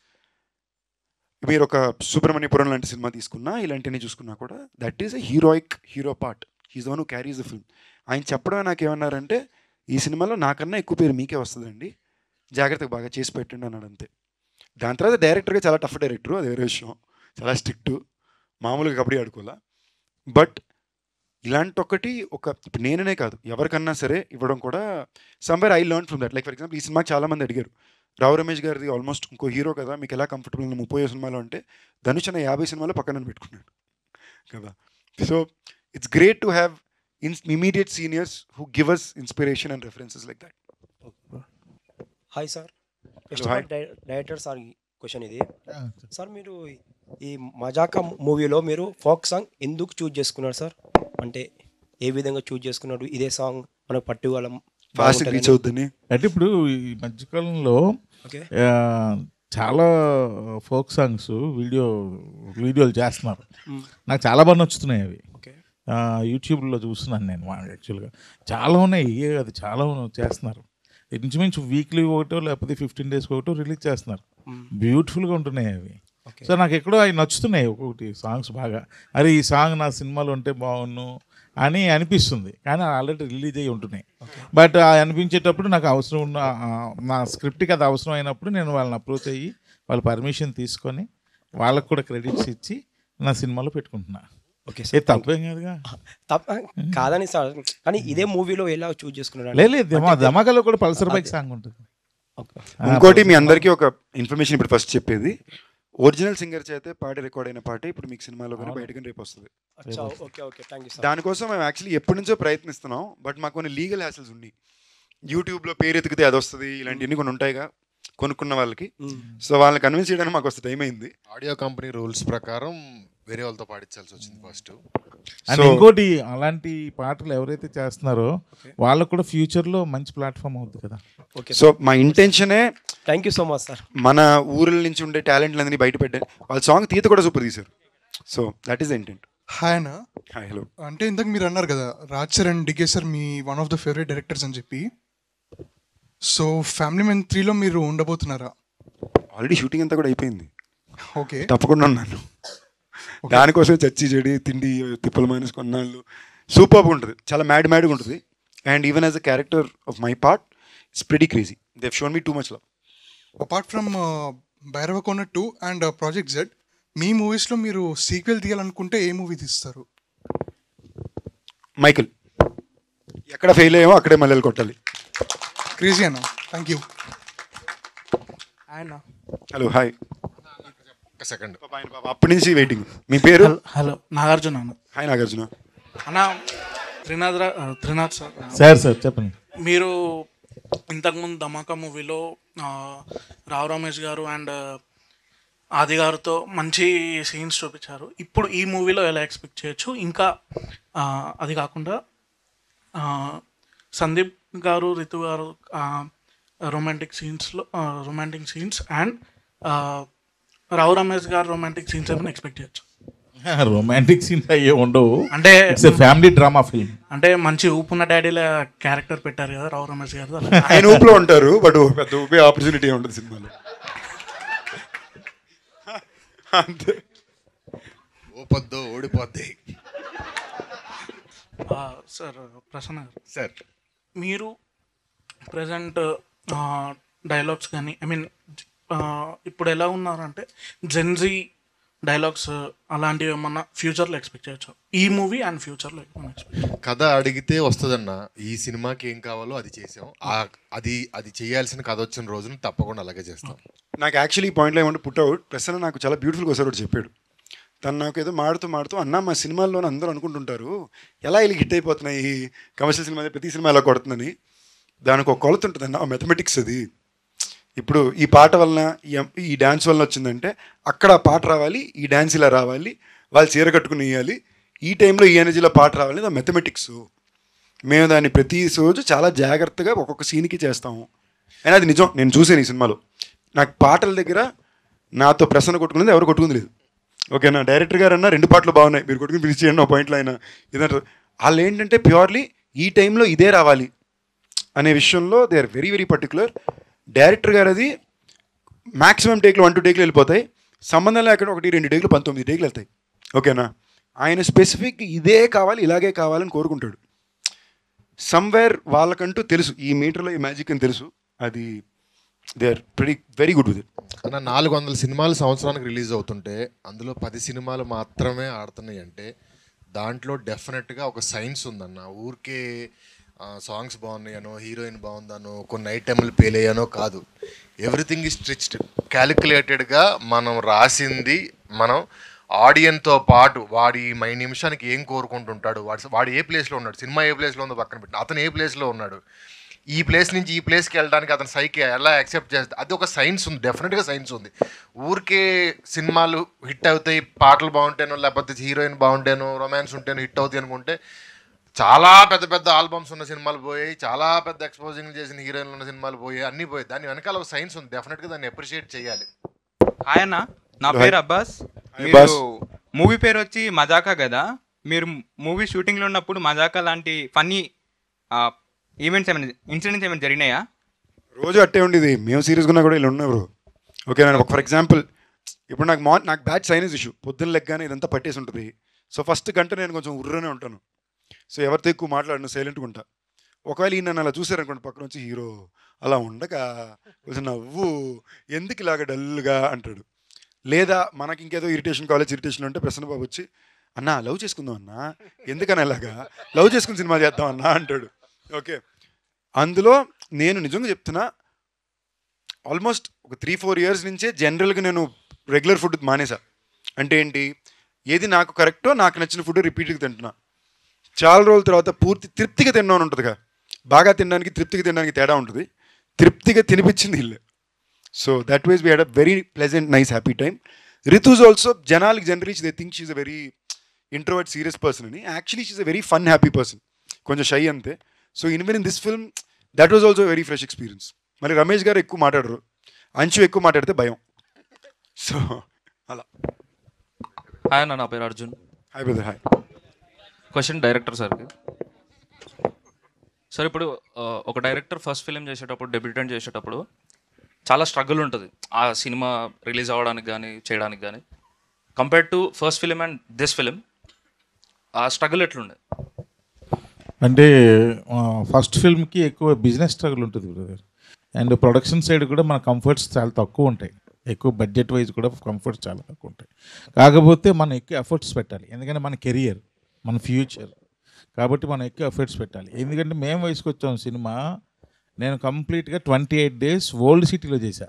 మీరు ఒక సుబ్రహ్మణ్యపురం లాంటి సినిమా తీసుకున్నా, ఇలాంటివన్నీ చూసుకున్నా కూడా that is a hero part. He's the one who carries the film. ఆయన చెప్పడమే నాకేమన్నారంటే, ఈ సినిమాలో నాకన్నా ఎక్కువ పేరు మీకే వస్తుందండి, జాగ్రత్తగా బాగా చేసి పెట్టండి అన్నాడు అంతే. దాని తర్వాత డైరెక్టర్గా చాలా టఫ్ డైరెక్టరు, అది వేరే విషయం, చాలా స్ట్రిక్టు, మామూలుగా కబడ్డీ ఆడుకోవాలా. బట్ ఇలాంటి ఒకటి ఇప్పుడు నేననే కాదు ఎవరికన్నా సరే ఇవ్వడం కూడా somewhere I learn from that. Like for example ఈ సినిమాకి చాలామంది అడిగారు, రావు రమేష్ గారిది ఆల్మోస్ట్ ఇంకో హీరో కదా, మీకు ఎలా కంఫర్టబుల్ 30 సినిమాలో అంటే, ధనుష్ అన్న 50 సినిమాలో పక్కన పెట్టుకున్నాడు కదా. So it's great to have immediate seniors who give us inspiration and references like that. Hi sir, director sir question ఇది. సార్ మీరు ఈ మజాకా మూవీలో మీరు ఫోక్ సాంగ్ ఎందుకు చూజ్ చేసుకున్నారు సార్? అంటే ఏ విధంగా చూజ్ చేసుకున్నారు? ఇదే సాంగ్ మనకు పట్టుకోగలం అంటే ఇప్పుడు ఈ మధ్యకాలంలో చాలా ఫోక్ సాంగ్స్ వీడియోలు చేస్తున్నారు. నాకు చాలా బాగా నచ్చుతున్నాయి అవి. యూట్యూబ్లో చూస్తున్నాను నేను. యాక్చువల్గా చాలా ఉన్నాయి, అది చాలా చేస్తున్నారు. ఇంచుమించు వీక్లీ ఒకటో లేకపోతే 15 days ఒకటో రిలీజ్ చేస్తున్నారు. బ్యూటిఫుల్గా ఉంటున్నాయి అవి. సో నాకు ఎక్కడో అవి నచ్చుతున్నాయి ఒక్కొక్కటి సాంగ్స్ బాగా. అరే ఈ సాంగ్ నా సినిమాలో ఉంటే బాగున్ను అని అనిపిస్తుంది, కానీ ఆల్రెడీ రిలీజ్ అయ్యి ఉంటున్నాయి. బట్ అనిపించేటప్పుడు నాకు అవసరం ఉన్న నా స్క్రిప్ట్కి అది అవసరం అయినప్పుడు నేను వాళ్ళని అప్రోచ్ అయ్యి వాళ్ళ పర్మిషన్ తీసుకొని వాళ్ళకు కూడా క్రెడిట్స్ ఇచ్చి నా సినిమాలో పెట్టుకుంటున్నా. ఓకే సార్, తప్పేం కాదుగా. కాదని సార్, కానీ ఇదే మూవీలో ఎలా చూజ్ చేసుకున్నారు? లేదు, ధమాకాలో కూడా పల్సర్ బైక్ సాంగ్ ఉంటుంది. ఇంకోటి మీ అందరికీ ఒక ఇన్ఫర్మేషన్ ఇప్పుడు ఫస్ట్ చెప్పేది, ఒరిజినల్ సింగర్ చేతే పాడి రికార్డ్ అయిన పాటే ఇప్పుడు మీకు సినిమాలో కానీ బయటకు రేపు వస్తుంది. దానికోసం మేము యాక్చువల్లీ ఎప్పటి నుంచో ప్రయత్నిస్తున్నాం, బట్ మాకు కొన్ని లీగల్ హ్యాసిల్స్ ఉన్నాయి. యూట్యూబ్లో పేరు ఎతికితే అది వస్తుంది, ఇలాంటివన్నీ కొన్ని ఉంటాయిగా కొనుక్కున్న వాళ్ళకి. సో వాళ్ళని కన్విన్స్ చేయడానికి మాకు వస్తే టైం అయింది. ఆడియో కంపెనీ రూల్స్ ప్రకారం వేరే వాళ్ళతో పాడించాల్సి వచ్చింది ఫస్ట్. అండ్ ఇంకోటి, అలాంటి పాటలు ఎవరైతే చేస్తున్నారో వాళ్ళకు కూడా ఫ్యూచర్లో మంచి ప్లాట్ఫామ్ అవుతుంది కదా. సో మా ఇంటెన్షనే, thank you so much sir, మన ఊర్ల నుంచి ఉండే టాలెంట్లన్నీ బయట పెట్టారు. వాళ్ళ సాంగ్ తీత కూడా సూపర్ తీశారు. So that is the intent. Hi అన్న. Hi, hello. అంటే ఇంతకు మీరు అన్నారు కదా Raj sir and DK sir మీ one of the favourite directors అని చెప్పి. సో ఫ్యామిలీ మెన్ 3లో మీరు ఉండబోతున్నారా? ఆల్రెడీ షూటింగ్ అంతా కూడా అయిపోయింది. ఓకే, తప్పకుండా ఉన్నాను. దానికోసం చర్చి చెడి తిండి తిప్పల మైనస్ కొన్నాళ్ళు సూపర్గా ఉంటుంది, చాలా మ్యాడ్గా ఉంటుంది. And even as a character of my part it's pretty crazy. They have shown me too much love. Apart from Bhairavakona 2 and project Z, మీ మూవీస్లో మీరు సీక్వెల్ తీయాలనుకుంటే ఏ మూవీ తీస్తారు? మైకిల్. ఎక్కడ ఫెయిల్ అయ్యామో అక్కడే మల్లెలు కొట్టాలి. క్రేజీ అన్న. Thank you. Hello, hi. Second అప్పటి నుంచి వెయిటింగ్. మీ పేరు? హలో, నాగార్జున అన్న. హాయ్ నాగార్జున అన్న. త్రినాథ్ సార్ చెప్పండి. మీరు ఇంతకుముందు ధమాకా మూవీలో రావు రమేష్ గారు అండ్ ఆది గారితో మంచి సీన్స్ చూపించారు. ఇప్పుడు ఈ మూవీలో ఎలా ఎక్స్పెక్ట్ చేయొచ్చు? ఇంకా అది కాకుండా సందీప్ గారు, రితు గారు romantic scenes and Rao Ramesh గారు రొమాంటిక్ సీన్స్ ఏమైనా ఎక్స్పెక్ట్ చేయొచ్చు? రొమాంటిక్ సీన్స్ అయ్యే ఉండవు. అంటే ఫ్యామిలీ డ్రామా ఫిల్మ్. అంటే మంచి ఊపున్న డాడీల క్యారెక్టర్ పెట్టారు కదా రావు రమేష్ గారు. ఆయన ఊపులో ఉంటారు, బట్ పెద్ద ఊపే ఆపర్చునిటీ ఉంటుంది సినిమాలో. అంతే. ఓపద్దో ఓడిపోద్ది. సార్ ప్రసన్న గారు, సార్ మీరు ప్రజెంట్ డైలాగ్స్ కానీ ఇప్పుడు ఎలా ఉన్నారంటే జెన్జీ డైలాగ్స్ అలాంటివి ఏమన్నా ఫ్యూచర్లో ఎక్స్పెక్ట్ చేయొచ్చు? ఈ మూవీ అండ్ ఫ్యూచర్లో కథ అడిగితే వస్తుందన్న. ఈ సినిమాకి ఏం కావాలో అది చేసాం. అది చేయాల్సిన కథ వచ్చిన రోజున తప్పకుండా అలాగే చేస్తాం. నాకు యాక్చువల్లీ ఈ పాయింట్లో ఏమంటే పుట్ అవుట్ ప్రసన్న నాకు చాలా బ్యూటిఫుల్గా ఒకసారి ఒకటి చెప్పాడు. తను నాకు ఏదో మాడుతూ అన్న మా సినిమాల్లోనే అందరూ అనుకుంటుంటారు ఎలా ఇలా హిట్ అయిపోతున్నాయి ఈ కమర్షియల్ సినిమా ప్రతి సినిమా ఎలా కొడుతుందని. దానికి ఒక కొలత ఉంటుంది అన్న, మ్యాథమెటిక్స్ అది. ఇప్పుడు ఈ పాట వలన ఈ డ్యాన్స్ వలన వచ్చిందంటే అక్కడ ఆ పాట రావాలి, ఈ డ్యాన్స్ ఇలా రావాలి, వాళ్ళు చీర కట్టుకుని వేయాలి, ఈ టైంలో ఈ ఎనర్జీలో పాట రావాలి, అది మ్యాథమెటిక్స్. మేము దాన్ని ప్రతి రోజు చాలా జాగ్రత్తగా ఒక్కొక్క సీన్కి చేస్తాము. అయినా అది నిజం, నేను చూసాను ఈ సినిమాలో. నాకు పాటల దగ్గర నాతో ప్రసన్న కొట్టుకునేది ఎవరు కొట్టుకుంది లేదు. ఓకేనా, డైరెక్టర్ గారు అన్న 2 పాటలు బాగున్నాయి, మీరు కొట్టుకుని ఫినిష్ చేయండి ఒక పాయింట్లో అయినా ఇదంటారు. వాళ్ళు ఏంటంటే ప్యూర్లీ ఈ టైంలో ఇదే రావాలి అనే విషయంలో they are very very particular. Director గారు అది మ్యాక్సిమం టేక్లు 1-2 టేక్లు వెళ్ళిపోతాయి, సంబంధం లేకుండా 1-2 టేక్లు 19 టేక్లు వెళ్తాయి. ఓకేనా, ఆయన స్పెసిఫిక్ ఇదే కావాలి ఇలాగే కావాలని కోరుకుంటాడు. సమ్వేర్ వాళ్ళకంటూ తెలుసు ఈ మీటర్లో ఈ మ్యాజిక్ అని తెలుసు. అది they are very good with it. అన్న 400 సినిమాలు సంవత్సరానికి రిలీజ్ అవుతుంటే అందులో 10 సినిమాలు మాత్రమే ఆడుతున్నాయి అంటే దాంట్లో డెఫినెట్గా ఒక సైన్స్ ఉందన్న. ఊరికే సాంగ్స్ బాగున్నాయనో, హీరోయిన్ బాగుందనో, కొన్ని ఐటెంలు పేలయ్యానో కాదు. ఎవ్రీథింగ్ ఈజ్ స్ట్రిచ్డ్, క్యాలిక్యులేటెడ్గా మనం రాసింది. మనం ఆడియన్తో పాటు వాడి నిమిషానికి ఏం కోరుకుంటుంటాడు, వాడు ఏ ప్లేస్లో ఉన్నాడు, సినిమా ఏ ప్లేస్లో ఉందో పక్కన పెట్టి అతను ఏ ప్లేస్లో ఉన్నాడు, ఈ ప్లేస్ నుంచి ఈ ప్లేస్కి వెళ్ళడానికి అతను సైకి ఎలా యాక్సెప్ట్ చేస్తుంది, అది ఒక సైన్స్ ఉంది, డెఫినెట్గా సైన్స్ ఉంది. ఊరికే సినిమాలు హిట్ అవుతాయి, పాటలు బాగుంటేనో లేకపోతే హీరోయిన్ బాగుంటేనో రొమాన్స్ ఉంటేనో హిట్ అవుతాయి అనుకుంటే చాలా పెద్ద పెద్ద ఆల్బమ్స్ ఉన్న సినిమాలు పోయాయి, చాలా పెద్ద ఎక్స్పోజింగ్ చేసిన హీరోయిన్లు ఉన్న సినిమాలు పోయాయి, అన్నీ పోయాయి. దాని వెనకాల ఒక సైన్స్ ఉంది, డెఫినెట్గా దాన్ని అప్రిషియేట్ చేయాలి. హాయ్ అన్న, నా పేరు అబ్బాస్. మీరు మూవీ పేరు వచ్చి మజాకా కదా, మీరు మూవీ షూటింగ్లో ఉన్నప్పుడు మజాకా లాంటి ఫన్నీ ఈవెంట్స్ ఏమైనా ఇన్సిడెంట్స్ ఏమైనా జరిగినాయా? రోజు అట్టే ఉండేది, మేము సీరియస్గా ఉన్నా కూడా ఇలా ఉన్నారు. ఓకే, నేను ఫర్ ఎగ్జాంపుల్ ఇప్పుడు నాకు బ్యాచ్ సైనస్ ఇష్యూ, పొద్దున్న లెగ్గానే ఇదంతా పట్టేసి ఉంటుంది. సో ఫస్ట్ గంట నేను కొంచెం ఉర్రనే ఉంటాను. సో ఎవరితో ఎక్కువ మాట్లాడను, సైలెంట్గా ఉంటా. ఒకవేళ ఈ నన్ను అలా చూసారనుకోండి పక్కన వచ్చి హీరో అలా ఉండక కొంచెం నవ్వు, ఎందుకు ఇలాగ డల్గా అంటాడు. లేదా మనకి ఇంకేదో ఇరిటేషన్, కాలేజ్ ఇరిటేషన్ ఉంటే ప్రసన్న బాబు వచ్చి అన్నా లవ్ చేసుకుందాం అన్నా, ఎందుకని అలాగా లవ్ చేసుకుని సినిమా చేద్దాం అన్నా అంటాడు. ఓకే, అందులో నేను నిజంగా చెప్తున్నా ఆల్మోస్ట్ ఒక 3-4 ఇయర్స్ నుంచే జనరల్గా నేను రెగ్యులర్ ఫుడ్ మానేసా. అంటే ఏంటి, ఏది నాకు కరెక్టో నాకు నచ్చిన ఫుడ్ రిపీట్గా తింటున్నా. చాలా రోజుల తర్వాత పూర్తి తృప్తిగా తిన్నాను ఉంటుందిగా, బాగా తినడానికి తృప్తిగా తినడానికి తేడా ఉంటుంది. తృప్తిగా తినిపించింది ఇల్లే. So that was we had a very pleasant nice happy time. Ritu's also జనాలకి generally they think she's a very introvert serious person అని. Actually she's a very fun happy person, కొంచెం షై అంతే. So even in this film that was also very fresh experience. మరి రమేష్ గారు ఎక్కువ మాట్లాడరు, అంచు ఎక్కువ మాట్లాడితే భయం. సో అలా. హాయ్ అన్న, నా పేరు Arjun. Hi brother. Hi. Question director సార్కి. సార్ ఇప్పుడు ఒక డైరెక్టర్ ఫస్ట్ ఫిలిం చేసేటప్పుడు, డెబ్యూటెంట్ చేసేటప్పుడు చాలా స్ట్రగుల్ ఉంటుంది ఆ సినిమా రిలీజ్ అవ్వడానికి కానీ చేయడానికి కానీ. Compared to first film and this film ఆ స్ట్రగుల్ ఎట్లుండే? అంటే ఫస్ట్ ఫిల్మ్కి ఎక్కువ బిజినెస్ స్ట్రగుల్ ఉంటుంది బ్రదర్. అండ్ ప్రొడక్షన్ సైడ్ కూడా మన కంఫర్ట్స్ చాలా తక్కువ ఉంటాయి, ఎక్కువ బడ్జెట్ వైజ్ కూడా కంఫర్ట్స్ చాలా తక్కువ ఉంటాయి. కాకపోతే మనం ఎక్కువ ఎఫర్ట్స్ పెట్టాలి, ఎందుకంటే మన కెరియర్, మన ఫ్యూచర్, కాబట్టి మనం ఎక్కువ ఎఫర్ట్స్ పెట్టాలి. ఎందుకంటే మేము వయసుకు వచ్చాం సినిమా, నేను కంప్లీట్గా 28 days ఓల్డ్ సిటీలో చేశా.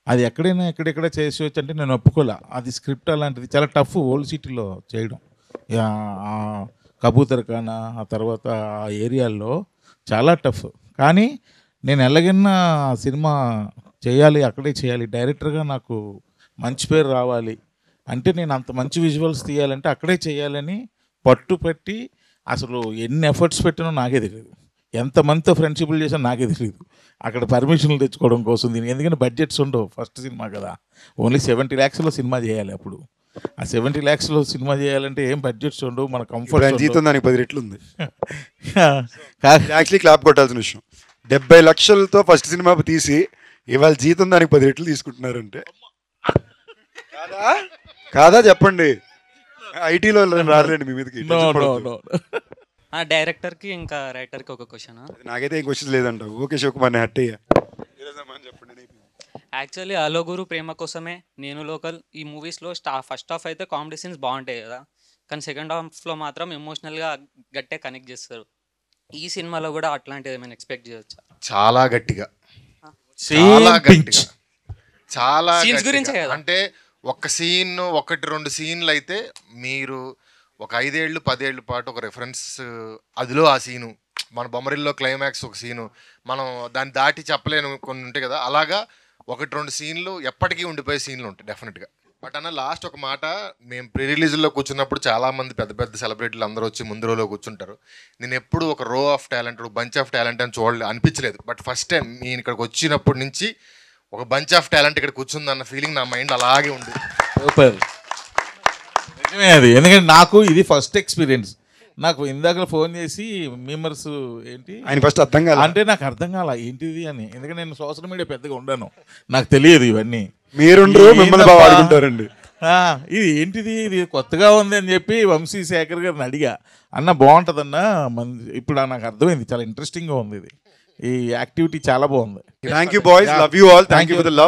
అది ఎక్కడెక్కడ చేసేవచ్చు అంటే నేను ఒప్పుకోలే, అది స్క్రిప్ట్ అలాంటిది చాలా టఫ్ ఓల్డ్ సిటీలో చేయడం. కబూతర్ ఖానా ఆ తర్వాత ఆ ఏరియాల్లో చాలా టఫ్. కానీ నేను ఎలాగైనా సినిమా చేయాలి, అక్కడే చేయాలి, డైరెక్టర్గా నాకు మంచి పేరు రావాలి అంటే నేను అంత మంచి విజువల్స్ తీయాలంటే అక్కడే చేయాలని పట్టుపట్టి అసలు ఎన్ని ఎఫర్ట్స్ పెట్టినో నాకే తెలియదు, ఎంతమందితో ఫ్రెండ్షిప్లు చేసినా నాకే తెలియదు. అక్కడ పర్మిషన్లు తెచ్చుకోవడం కోసం దీనికి, ఎందుకంటే బడ్జెట్స్ ఉండవు ఫస్ట్ సినిమా కదా, ఓన్లీ 70 lakhsలో సినిమా చేయాలి. అప్పుడు ఆ 70 lakhsలో సినిమా చేయాలంటే ఏం బడ్జెట్స్ ఉండవు, మన కంఫర్ట్. జీతం దానికి 10 రెట్లు ఉంది. యాక్చువల్లీ క్లాప్ కొట్టాల్సిన విషయం, 70 లక్షలతో ఫస్ట్ సినిమా తీసి ఇవాళ జీతం దానికి 10 రెట్లు తీసుకుంటున్నారంటే కాదా చెప్పండి. ఐటీలో రాలేండి మీ మీదకి. డైరెక్టర్కి ఇంకా రైటర్కి ఒక క్వశ్చన్. నాకైతే ఏం క్వశ్చన్ లేదంట. ఓకే శివకుమార్ హట్ అయ్యా. యాక్చువల్లీ అలో గురు ప్రేమ కోసమే, నేను లోకల్, ఈ మూవీస్లో ఫస్ట్ హాఫ్ అయితే కామెడీ సీన్స్ బాగుంటాయి కదా, కానీ సెకండ్ హాఫ్లో మాత్రం ఎమోషనల్గా గట్టిగా కనెక్ట్ చేస్తారు. ఈ సినిమాలో కూడా అట్లాంటిది ఏమైనా ఎక్స్పెక్ట్ చేయొచ్చా? చాలా గట్టిగా, చాలా సీన్స్ గురించే కదా. అంటే ఒక సీన్ 1-2 సీన్లు అయితే మీరు ఒక 5 ఏళ్ళు 10 ఏళ్ళ పాటు ఒక రెఫరెన్స్, అదిలో ఆ సీను మన బొమ్మరిల్లో క్లైమాక్స్ ఒక సీను, మనం దాన్ని దాటి చెప్పలేను కొన్ని ఉంటాయి కదా, అలాగా 1-2 సీన్లు ఎప్పటికీ ఉండిపోయే సీన్లు ఉంటాయి డెఫినెట్గా. బట్ అన్న లాస్ట్ ఒక మాట, మేము ప్రీ రిలీజ్లో కూర్చున్నప్పుడు చాలామంది పెద్ద పెద్ద సెలబ్రిటీలు అందరూ వచ్చి ముందు రోలో కూర్చుంటారు. నేను ఎప్పుడు ఒక రో of talent, bunch of talent అని అనిపించలేదు. బట్ ఫస్ట్ టైం నేను ఇక్కడికి వచ్చినప్పటి నుంచి ఒక బంచ్ ఆఫ్ టాలెంట్ ఇక్కడ కూర్చుందన్న ఫీలింగ్ నా మైండ్ అలాగే ఉంది. సూపర్, నిజమే అది. ఎందుకంటే నాకు ఇది ఫస్ట్ ఎక్స్పీరియన్స్. నాకు ఇందాక ఫోన్ చేసి మెంబర్స్ ఏంటి ఆయన ఫస్ట్ అర్థం కాదు అంటే నాకు అర్థం కాల ఏంటిది అని. ఎందుకంటే నేను సోషల్ మీడియా పెద్దగా ఉండను, నాకు తెలియదు ఇవన్నీ. మీరుండ్రు మిమ్మల్ని బాగా వాడుకుంటారండి. ఇది ఏంటిది, ఇది కొత్తగా ఉంది అని చెప్పి వంశీ శేఖర్ గారిని అడిగా, అన్న బాగుంటుందన్న ఇప్పుడు నాకు అర్థమైంది, చాలా ఇంట్రెస్టింగ్గా ఉంది ఇది, ఈ యాక్టివిటీ చాలా బాగుంది. Thank you boys, love you all, thank you for the love.